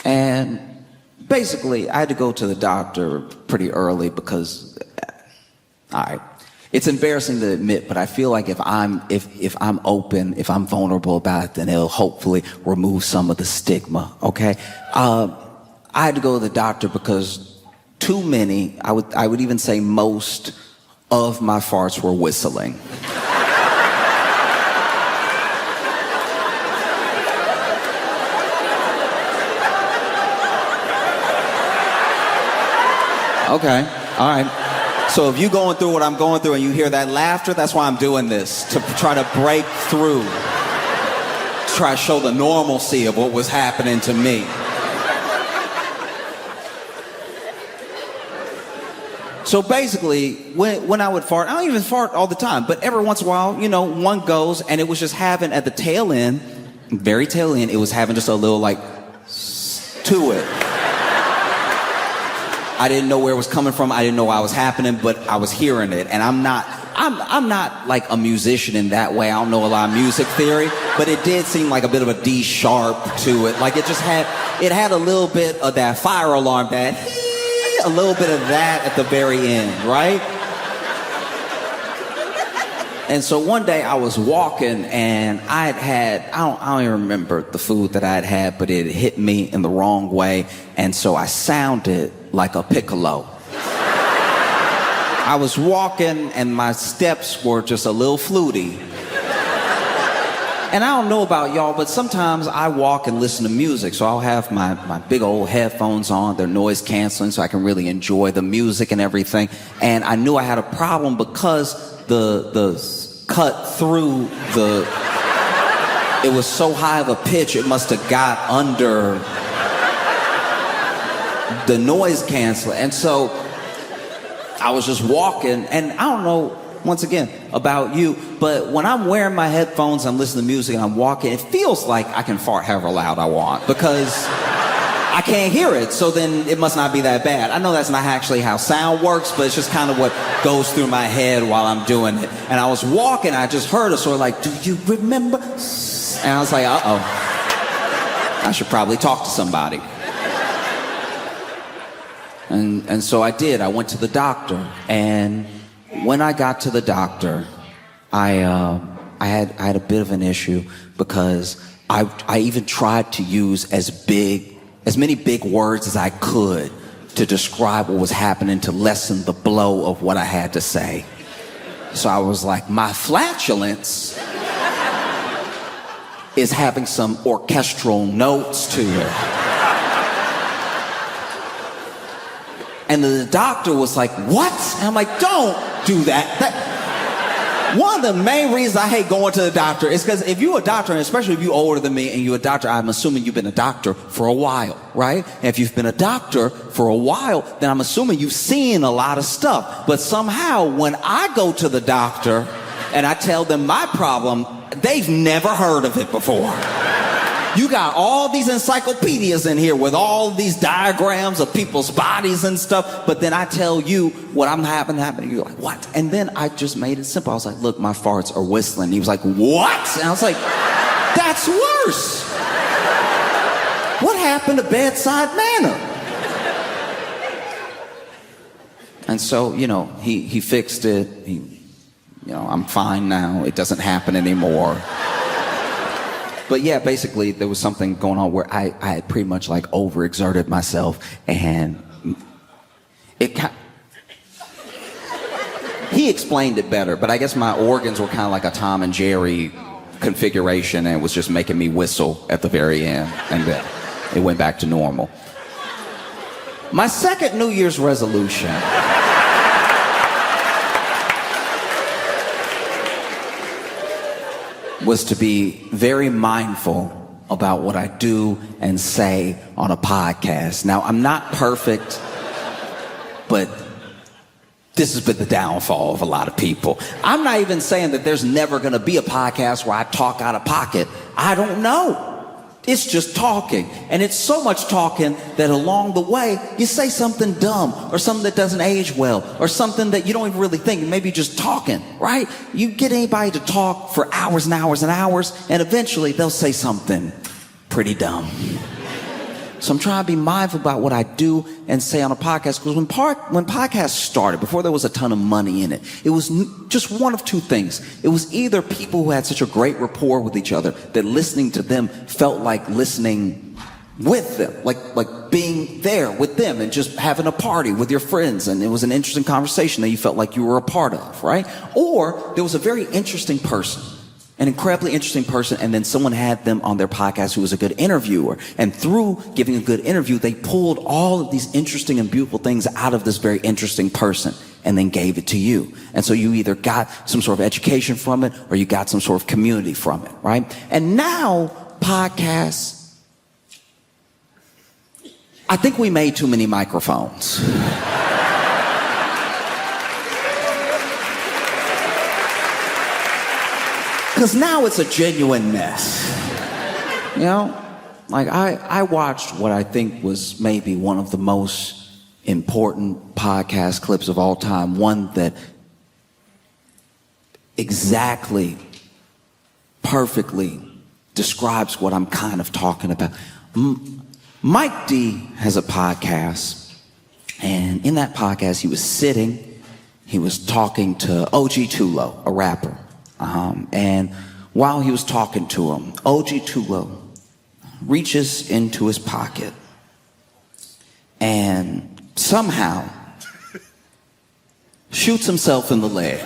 And basically, I had to go to the doctor pretty early because, all right, it's embarrassing to admit, but I feel like if I'm open, if I'm vulnerable about it, then it'll hopefully remove some of the stigma, okay? I had to go to the doctor because too many, I would even say most of my farts were whistling. Okay, all right. So if you're going through what I'm going through and you hear that laughter, that's why I'm doing this, to try to break through, try to show the normalcy of what was happening to me. So basically, when I would fart, I don't even fart all the time, but every once in a while, you know, one goes, and it was just having at the tail end, very tail end, it was having just a little like to it. I didn't know where it was coming from. I didn't know why it was happening, but I was hearing it. And I'm not like a musician in that way. I don't know a lot of music theory, but it did seem like a bit of a D sharp to it. Like it had a little bit of that fire alarm, that a little bit of that at the very end, right? And so one day I was walking and I don't even remember the food that I'd had, but it hit me in the wrong way. And so I sounded like a piccolo. I was walking and my steps were just a little fluty. And I don't know about y'all, but sometimes I walk and listen to music. So I'll have my big old headphones on, they're noise canceling so I can really enjoy the music and everything. And I knew I had a problem because the cut through it was so high of a pitch, it must have got under the noise canceler. And so I was just walking, and I don't know, once again, about you, but when I'm wearing my headphones, I'm listening to music and I'm walking, it feels like I can fart however loud I want because I can't hear it, so then it must not be that bad. I know that's not actually how sound works, but it's just kind of what goes through my head while I'm doing it. And I was walking, I just heard a sort of like, do you remember? And I was like, uh-oh, I should probably talk to somebody. And so I did. I went to the doctor, and when I got to the doctor, I had a bit of an issue because I even tried to use as many big words as I could to describe what was happening to lessen the blow of what I had to say. So I was like, my flatulence is having some orchestral notes to it. And the doctor was like, what? And I'm like, don't do that. One of the main reasons I hate going to the doctor is because if you're a doctor, and especially if you're older than me and you're a doctor, I'm assuming you've been a doctor for a while, right? And if you've been a doctor for a while, then I'm assuming you've seen a lot of stuff. But somehow when I go to the doctor and I tell them my problem, they've never heard of it before. You got all these encyclopedias in here with all these diagrams of people's bodies and stuff, but then I tell you what I'm having happen, you're like, what? And then I just made it simple. I was like, look, my farts are whistling. He was like, what? And I was like, that's worse. What happened to bedside manner? And so, he fixed it. I'm fine now. It doesn't happen anymore. But yeah, basically there was something going on where I had pretty much like overexerted myself, and he explained it better, but I guess my organs were kind of like a Tom and Jerry configuration, and it was just making me whistle at the very end, and then it went back to normal. My second New Year's resolution was to be very mindful about what I do and say on a podcast. Now, I'm not perfect, but this has been the downfall of a lot of people. I'm not even saying that there's never gonna be a podcast where I talk out of pocket. I don't know. It's just talking. And it's so much talking that along the way, you say something dumb or something that doesn't age well or something that you don't even really think. Maybe just talking, right? You get anybody to talk for hours and hours and hours, and eventually they'll say something pretty dumb. So I'm trying to be mindful about what I do and say on a podcast, because when podcasts started, before there was a ton of money in it, it was just one of two things. It was either people who had such a great rapport with each other that listening to them felt like listening with them, like being there with them and just having a party with your friends, and it was an interesting conversation that you felt like you were a part of, right? Or there was a very interesting person, an incredibly interesting person, and then someone had them on their podcast who was a good interviewer. And through giving a good interview, they pulled all of these interesting and beautiful things out of this very interesting person and then gave it to you. And so you either got some sort of education from it or you got some sort of community from it, right? And now, podcasts, I think we made too many microphones. Because now it's a genuine mess. Like I watched what I think was maybe one of the most important podcast clips of all time. One that exactly, perfectly describes what I'm kind of talking about. Mike D has a podcast, and in that podcast he was talking to OG Tulo, a rapper.
And while he was talking to him, OG Tulo reaches into his pocket and somehow shoots himself in the leg.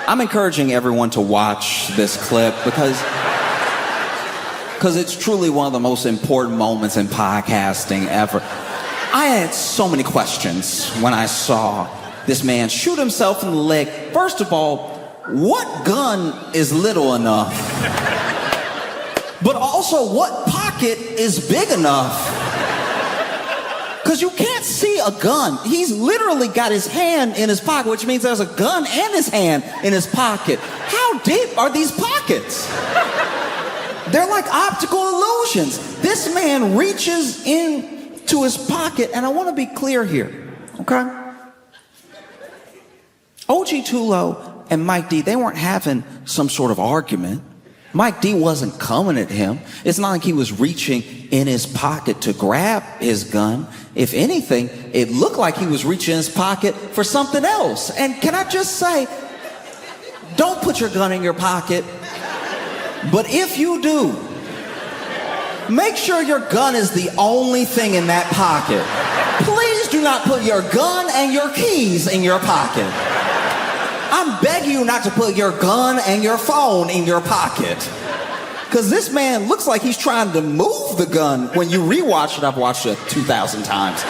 I'm encouraging everyone to watch this clip because it's truly one of the most important moments in podcasting ever. I had so many questions when I saw this man shoot himself in the leg. First of all, what gun is little enough? But also, what pocket is big enough? Because you can't see a gun. He's literally got his hand in his pocket, which means there's a gun and his hand in his pocket. How deep are these pockets? They're like optical illusions. This man reaches into his pocket, and I want to be clear here, okay? OG Tulo and Mike D, they weren't having some sort of argument. Mike D wasn't coming at him. It's not like he was reaching in his pocket to grab his gun. If anything, it looked like he was reaching in his pocket for something else. And can I just say, don't put your gun in your pocket. But if you do, make sure your gun is the only thing in that pocket. Please do not put your gun and your keys in your pocket. I'm begging you not to put your gun and your phone in your pocket. Because this man looks like he's trying to move the gun. When you rewatch it, I've watched it 2,000 times.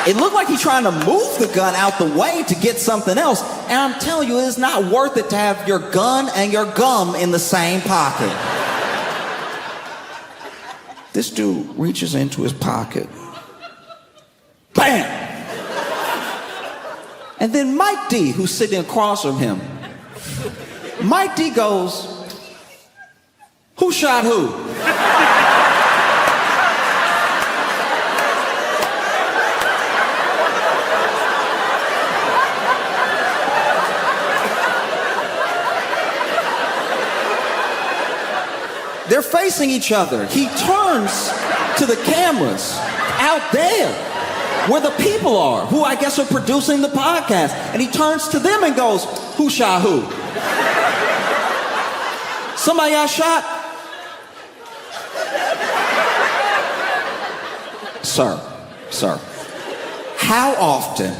It looked like he's trying to move the gun out the way to get something else. And I'm telling you, it's not worth it to have your gun and your gum in the same pocket. This dude reaches into his pocket. Bam! And then Mike D, who's sitting across from him, Mike D goes, "Who shot who?" They're facing each other. He turns to the cameras out there where the people are, who I guess are producing the podcast. And he turns to them and goes, "Who shot who?" Somebody got shot? Sir, how often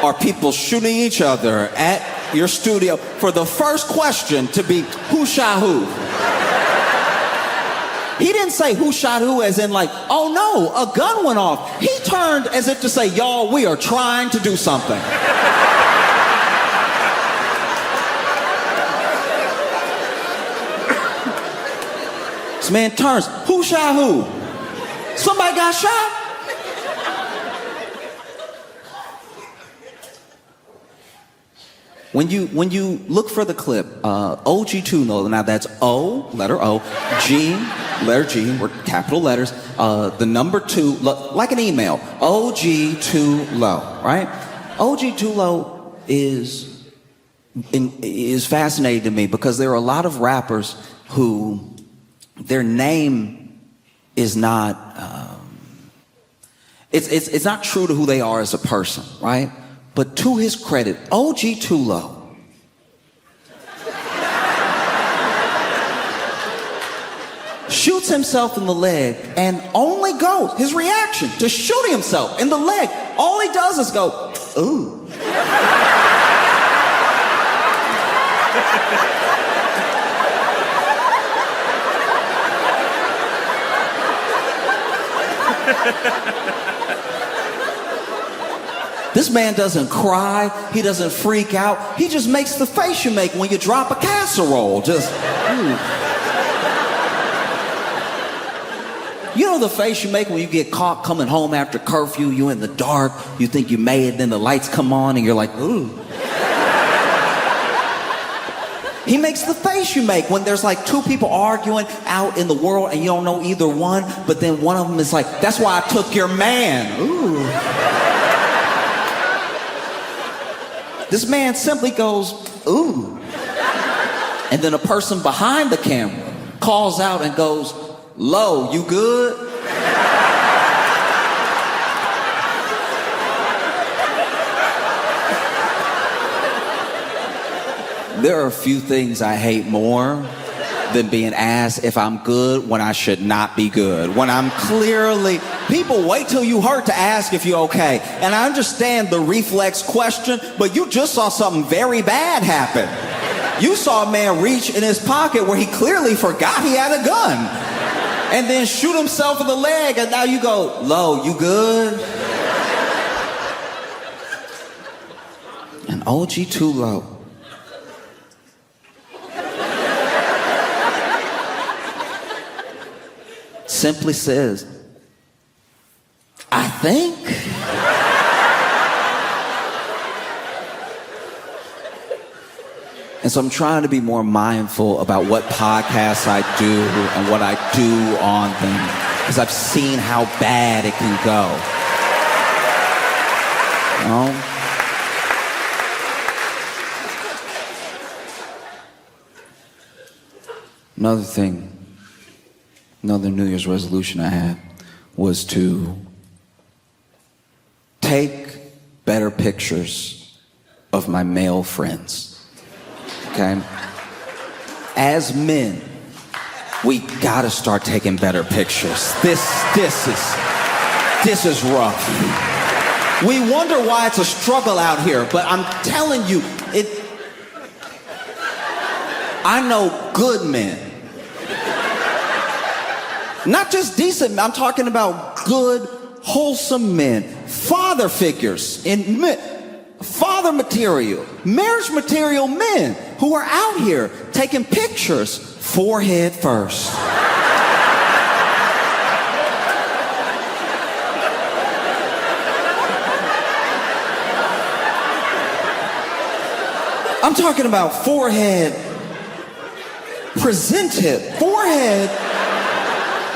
are people shooting each other at your studio for the first question to be, "Who shot who?" He didn't say who shot who as in like, "Oh no, a gun went off." He turned as if to say, "Y'all, we are trying to do something." This man turns, "Who shot who?" Somebody got shot? When you look for the clip, OG Tulo, now that's O, letter O, G, letter G, we're capital letters, the number 2, like an email, OG Tulo, right? OG Tulo is fascinating to me because there are a lot of rappers who their name is not, it's not true to who they are as a person, right? But to his credit, OG Tulo shoots himself in the leg and only goes, his reaction to shooting himself in the leg, all he does is go, "Ooh." This man doesn't cry, he doesn't freak out, he just makes the face you make when you drop a casserole, just, ooh. You know the face you make when you get caught coming home after curfew, you in the dark, you think you made it, then the lights come on and you're like, ooh. He makes the face you make when there's like 2 people arguing out in the world and you don't know either one, but then one of them is like, "That's why I took your man." Ooh. This man simply goes, "Ooh." And then a person behind the camera calls out and goes, "Lo, you good?" There are a few things I hate more than being asked if I'm good when I should not be good. When I'm clearly, people wait till you hurt to ask if you're okay. And I understand the reflex question, but you just saw something very bad happen. You saw a man reach in his pocket where he clearly forgot he had a gun and then shoot himself in the leg, and now you go, "Lo, you good?" And OG too low. Simply says, "I think." And so I'm trying to be more mindful about what podcasts I do and what I do on them, because I've seen how bad it can go. You know? Another thing, another New Year's resolution I had was to take better pictures of my male friends. Okay? As men, we gotta start taking better pictures. This is rough. We wonder why it's a struggle out here, but I'm telling you, I know good men. Not just decent men, I'm talking about good, wholesome men. Father figures in men. Father material, marriage material men who are out here taking pictures forehead first. I'm talking about forehead presented, forehead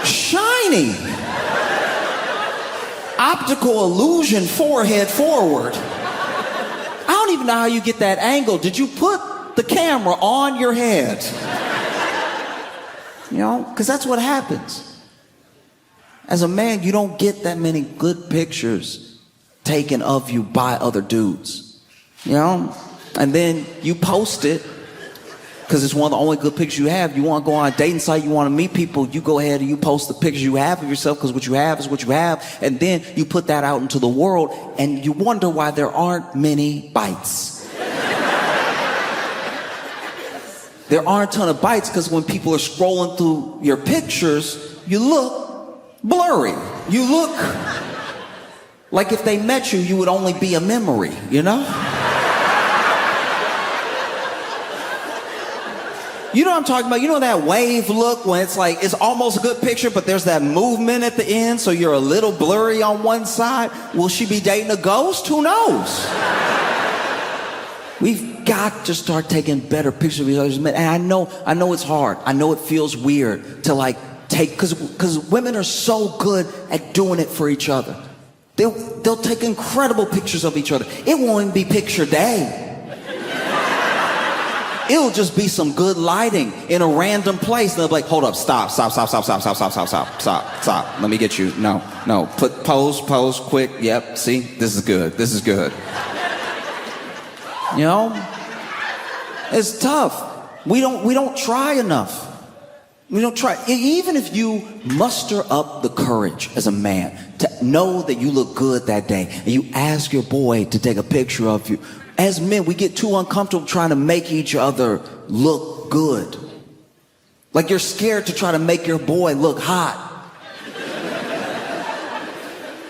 shiny, optical illusion, forehead forward. I don't even know how you get that angle. Did you put the camera on your head? You know, because that's what happens. As a man, you don't get that many good pictures taken of you by other dudes. You know? And then you post it because it's one of the only good pictures you have. You want to go on a dating site, you want to meet people, you go ahead and you post the pictures you have of yourself because what you have is what you have. And then you put that out into the world and you wonder why there aren't many bites. There aren't a ton of bites because when people are scrolling through your pictures, you look blurry. You look like if they met you, you would only be a memory, you know? You know what I'm talking about? You know that wave look when it's like, it's almost a good picture, but there's that movement at the end, so you're a little blurry on one side. Will she be dating a ghost? Who knows? We've got to start taking better pictures of each other's men. And I know it's hard. I know it feels weird to like take, because women are so good at doing it for each other. They'll take incredible pictures of each other. It won't even be picture day. It'll just be some good lighting in a random place. And they'll be like, hold up, stop. Let me get you. No. Pose, quick. Yep, see, this is good. You know? It's tough. We don't try enough. We don't try. Even if you muster up the courage as a man to know that you look good that day, and you ask your boy to take a picture of you, as men, we get too uncomfortable trying to make each other look good. Like you're scared to try to make your boy look hot.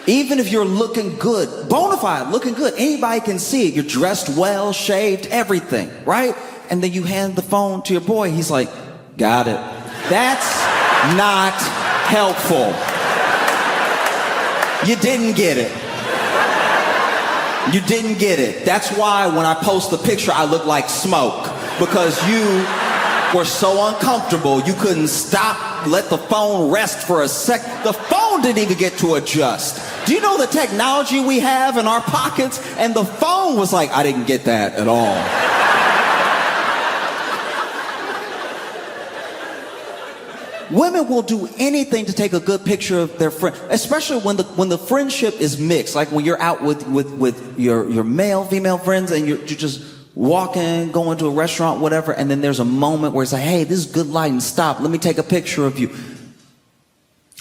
Even if you're looking good, bona fide, looking good, anybody can see it. You're dressed well, shaved, everything, right? And then you hand the phone to your boy. He's like, got it. That's not helpful. You didn't get it. You didn't get it. That's why when I post the picture, I look like smoke. Because you were so uncomfortable, you couldn't stop, let the phone rest for a sec. The phone didn't even get to adjust. Do you know the technology we have in our pockets? And the phone was like, I didn't get that at all. Women will do anything to take a good picture of their friend, especially when the friendship is mixed. Like when you're out with your male, female friends, and you're just walking, going to a restaurant, whatever, and then there's a moment where it's like, hey, this is good lighting, stop, let me take a picture of you.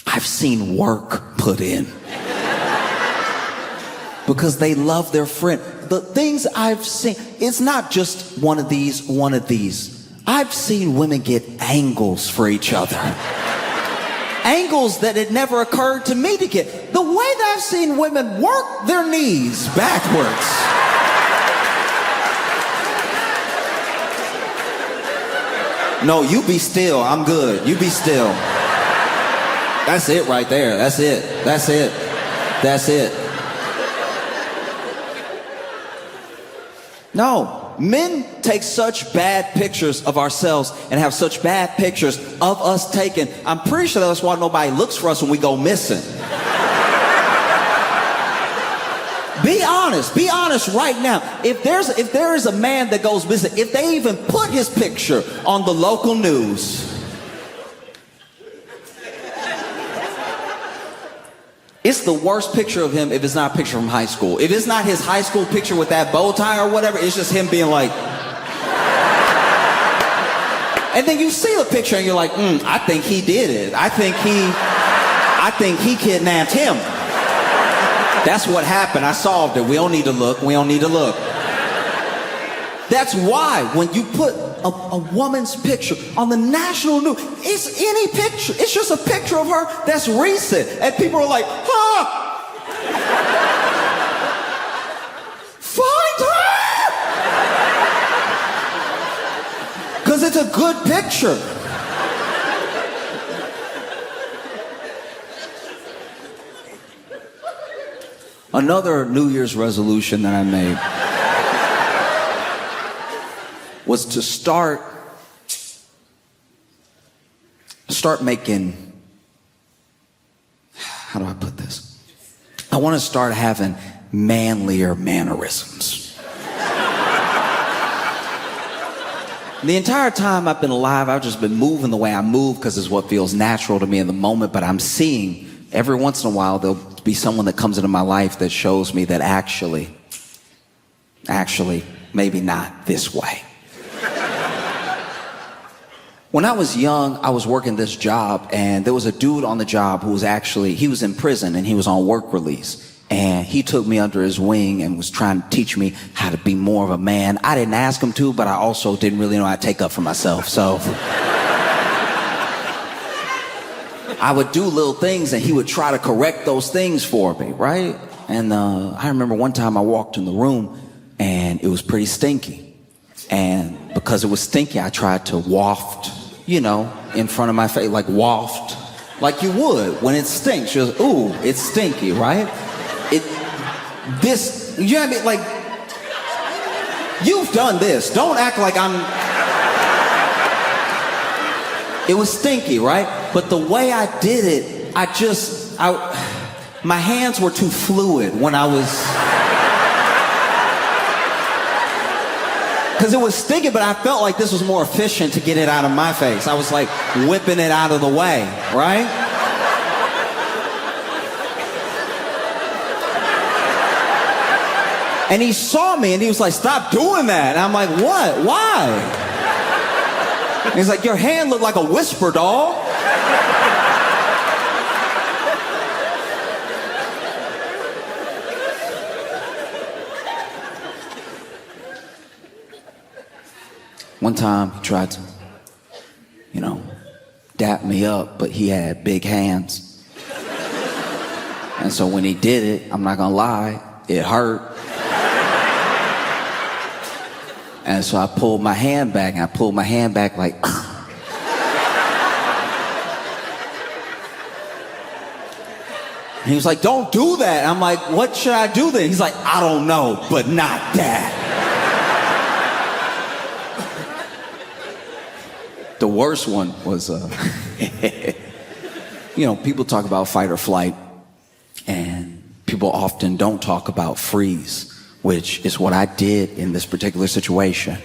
I've seen work put in. Because they love their friend. The things I've seen, it's not just one of these. I've seen women get angles for each other. Angles that it never occurred to me to get. The way that I've seen women work their knees backwards. No, you be still. I'm good. You be still. That's it right there. That's it. That's it. That's it. No, men take such bad pictures of ourselves and have such bad pictures of us taken. I'm pretty sure that's why nobody looks for us when we go missing. Be honest right now. If there is a man that goes missing, if they even put his picture on the local news, it's the worst picture of him if it's not a picture from high school. If it's not his high school picture with that bow tie or whatever, it's just him being like... And then you see the picture and you're like, I think he did it. I think he kidnapped him. That's what happened. I solved it. We don't need to look. We don't need to look. That's why when you put a woman's picture on the national news, it's any picture. It's just a picture of her that's recent. And people are like, find her! Because it's a good picture. Another New Year's resolution that I made was to start making, how do I put this? I want to start having manlier mannerisms. The entire time I've been alive, I've just been moving the way I move because it's what feels natural to me in the moment, but I'm seeing every once in a while there'll be someone that comes into my life that shows me that actually, maybe not this way. When I was young, I was working this job, and there was a dude on the job who was he was in prison, and he was on work release. And he took me under his wing and was trying to teach me how to be more of a man. I didn't ask him to, but I also didn't really know how to take up for myself, so... I would do little things, and he would try to correct those things for me, right? And I remember one time I walked in the room, and it was pretty stinky. And because it was stinky, I tried to waft, in front of my face, like waft, like you would when it stinks. You're like, ooh, it's stinky, right? You know what I mean? Like, you've done this. Don't act like it was stinky, right? But the way I did it, my hands were too fluid when I was... Because it was stinky, but I felt like this was more efficient to get it out of my face. I was like whipping it out of the way, right? And he saw me and he was like, stop doing that. And I'm like, what? Why? And he's like, your hand looked like a whisper doll. One time he tried to, dap me up, but he had big hands. And so when he did it, I'm not gonna lie, it hurt. And so I pulled my hand back, and I pulled my hand back like, And he was like, don't do that. I'm like, what should I do then? He's like, I don't know, but not that. The worst one was, people talk about fight or flight, and people often don't talk about freeze, which is what I did in this particular situation.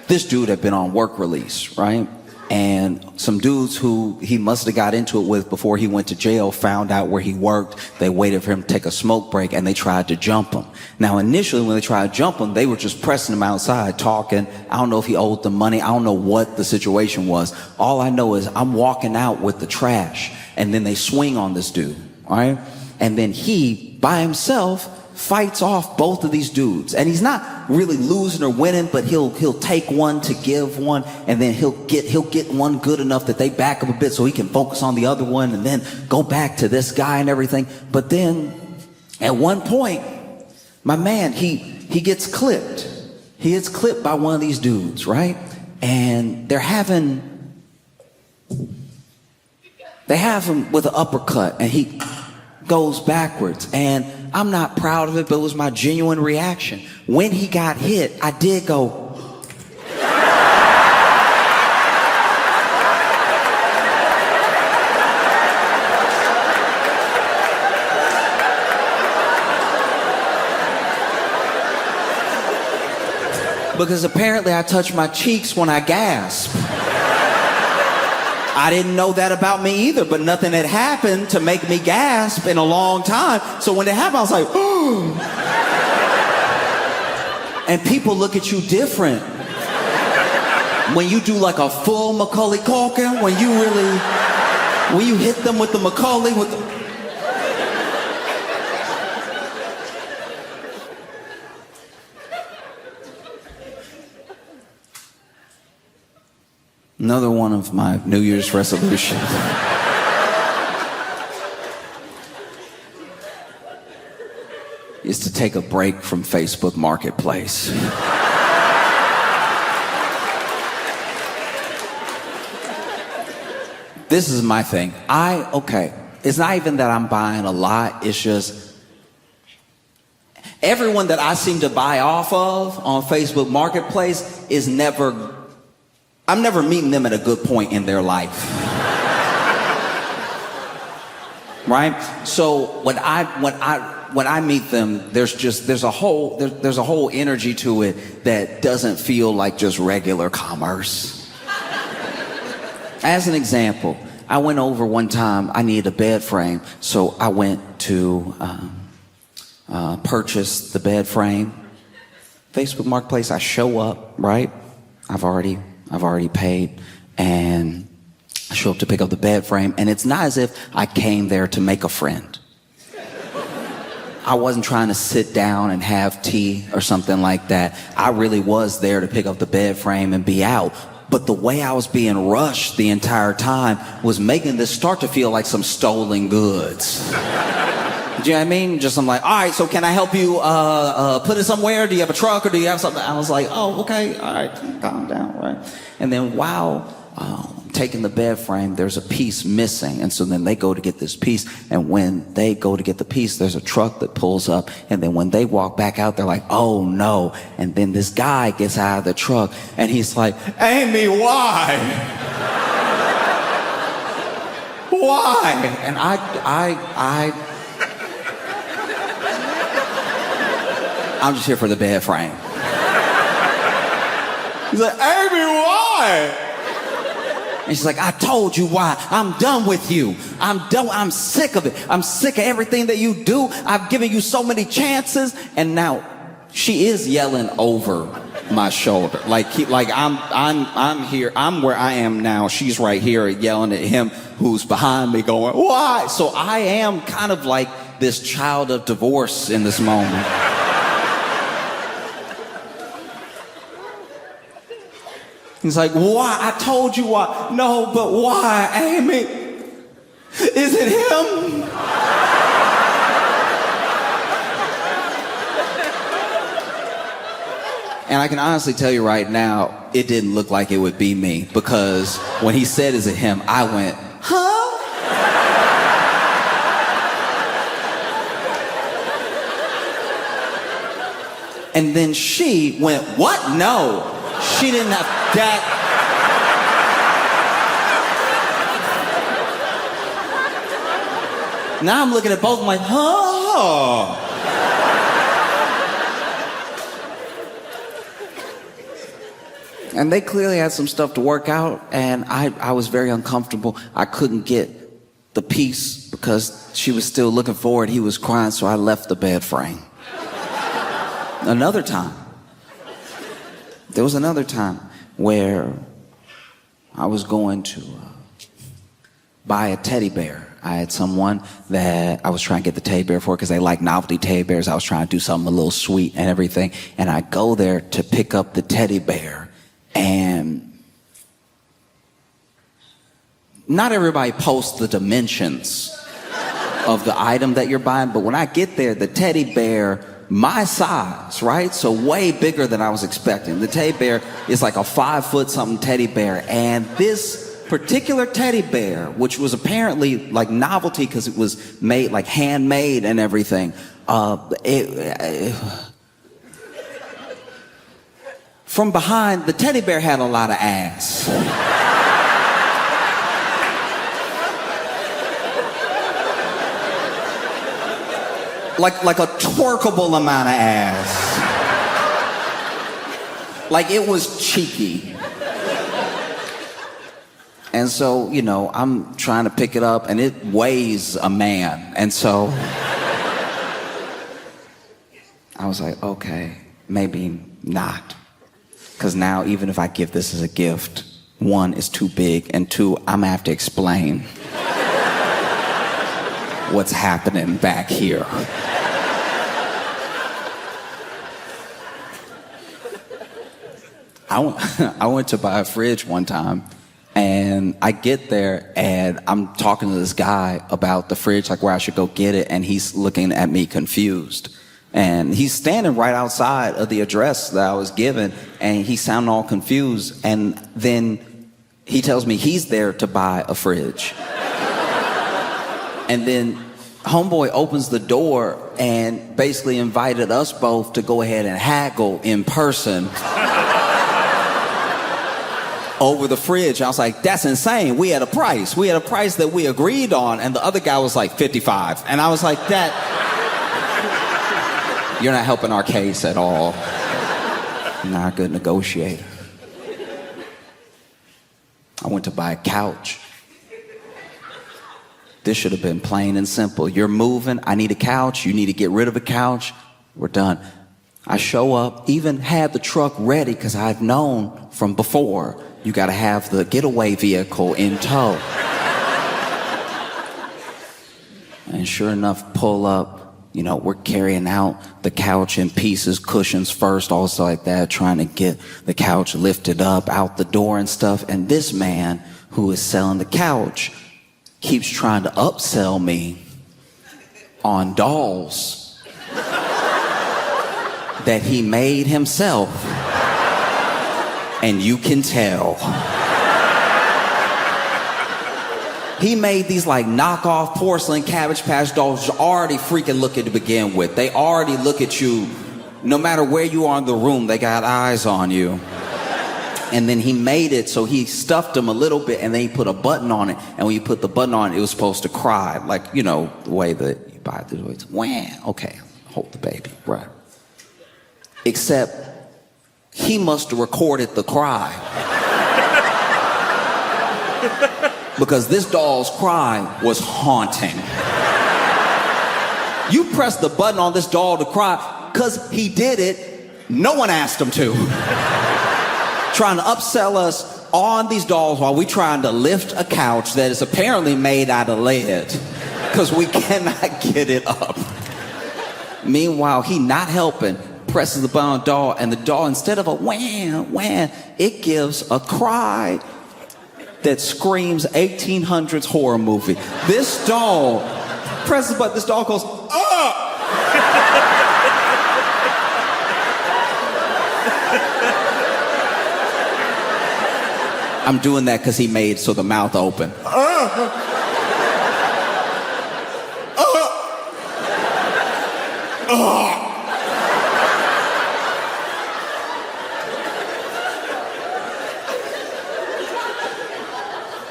This dude had been on work release, right? And some dudes who he must have got into it with before he went to jail found out where he worked. They waited for him to take a smoke break and they tried to jump him. Now, initially, when they tried to jump him, they were just pressing him outside, talking. I don't know if he owed them money. I don't know what the situation was. All I know is I'm walking out with the trash and then they swing on this dude, all right? And then he, by himself, fights off both of these dudes. And he's not really losing or winning, but he'll take one to give one, and then he'll get one good enough that they back up a bit so he can focus on the other one and then go back to this guy and everything. But then at one point, my man, he gets clipped. He gets clipped by one of these dudes, right? And they have him with an uppercut, and he goes backwards. And I'm not proud of it, but it was my genuine reaction. When he got hit, I did go. Because apparently I touch my cheeks when I gasp. I didn't know that about me either, but nothing had happened to make me gasp in a long time. So when it happened, I was like, oh. And people look at you different. When you do like a full Macaulay Culkin, when you hit them with the Macaulay, with the... Another one of my New Year's resolutions is to take a break from Facebook Marketplace. This is my thing. It's not even that I'm buying a lot, it's just everyone that I seem to buy off of on Facebook Marketplace is I'm never meeting them at a good point in their life. Right? So when I meet them, there's a whole energy to it that doesn't feel like just regular commerce. As an example, I went over one time, I needed a bed frame, so I went to purchase the bed frame. Facebook Marketplace, I show up, right? I've already paid, and I show up to pick up the bed frame, and it's not as if I came there to make a friend. I wasn't trying to sit down and have tea or something like that. I really was there to pick up the bed frame and be out. But the way I was being rushed the entire time was making this start to feel like some stolen goods. Do you know what I mean? Just I'm like, all right, so can I help you put it somewhere? Do you have a truck or do you have something? I was like, oh, okay, all right, calm down, right? And then while taking the bed frame, there's a piece missing. And so then they go to get this piece. And when they go to get the piece, there's a truck that pulls up. And then when they walk back out, they're like, oh no. And then this guy gets out of the truck and he's like, Amy, why? Why? And I'm just here for the bed frame. He's like, Amy, why? And she's like, I told you why. I'm done with you. I'm sick of it. I'm sick of everything that you do. I've given you so many chances. And now she is yelling over my shoulder. Like I'm here. I'm where I am now. She's right here yelling at him who's behind me going, why? So I am kind of like this child of divorce in this moment. He's like, why? I told you why. No, but why, Amy? Is it him? And I can honestly tell you right now, it didn't look like it would be me, because when he said, is it him? I went, huh? And then she went, what? No. She didn't have that. Now I'm looking at both of them like, oh. And they clearly had some stuff to work out, and I was very uncomfortable. I couldn't get the piece because she was still looking for it. He was crying, so I left the bed frame. Another time, there was another time where I was going to buy a teddy bear. I had someone that I was trying to get the teddy bear for because they like novelty teddy bears. I was trying to do something a little sweet and everything. And I go there to pick up the teddy bear. And not everybody posts the dimensions of the item that you're buying. But when I get there, the teddy bear, my size, right? So way bigger than I was expecting. The teddy bear is like a 5-foot something teddy bear. And this particular teddy bear, which was apparently like novelty because it was made like handmade and everything, from behind, the teddy bear had a lot of ass. Like a twerkable amount of ass. Like it was cheeky. And so, you know, I'm trying to pick it up and it weighs a man. And so I was like, okay, maybe not. Because now even if I give this as a gift, 1, it's too big, and 2, I'm gonna have to explain what's happening back here. I went to buy a fridge one time, and I get there and I'm talking to this guy about the fridge, like where I should go get it, and he's looking at me confused. And he's standing right outside of the address that I was given, and he sounded all confused. And then he tells me he's there to buy a fridge. And then homeboy opens the door and basically invited us both to go ahead and haggle in person over the fridge. I was like, that's insane. We had a price. We had a price that we agreed on, and the other guy was like 55. And I was like, you're not helping our case at all. You're not a good negotiator. I went to buy a couch. This should have been plain and simple. You're moving, I need a couch, you need to get rid of a couch, we're done. I show up, even had the truck ready because I've known from before, you gotta have the getaway vehicle in tow. And sure enough, pull up, you know, we're carrying out the couch in pieces, cushions first, also like that, trying to get the couch lifted up out the door and stuff. And this man who is selling the couch keeps trying to upsell me on dolls that he made himself. And you can tell. He made these like knockoff porcelain Cabbage Patch dolls that already freaking look at to begin with. They already look at you, no matter where you are in the room, they got eyes on you. And then he made it so he stuffed them a little bit and then he put a button on it. And when you put the button on it, it was supposed to cry. Like, you know, the way that you buy the toys. Wham, okay, hold the baby, right. Except he must have recorded the cry. Because this doll's cry was haunting. You press the button on this doll to cry because he did it. No one asked him to. Trying to upsell us on these dolls while we trying to lift a couch that is apparently made out of lead because we cannot get it up. Meanwhile, he not helping, presses the button on the doll, and the doll, instead of a wham, wham, it gives a cry that screams 1800s horror movie. This doll presses the button, this doll goes, ah! I'm doing that because he made so the mouth open.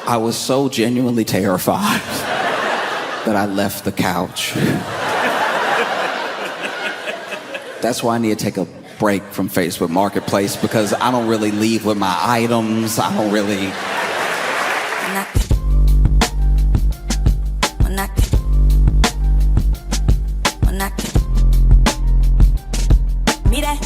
I was so genuinely terrified that I left the couch. That's why I need to take a break from Facebook Marketplace because I don't really leave with my items. I don't really.
Mira.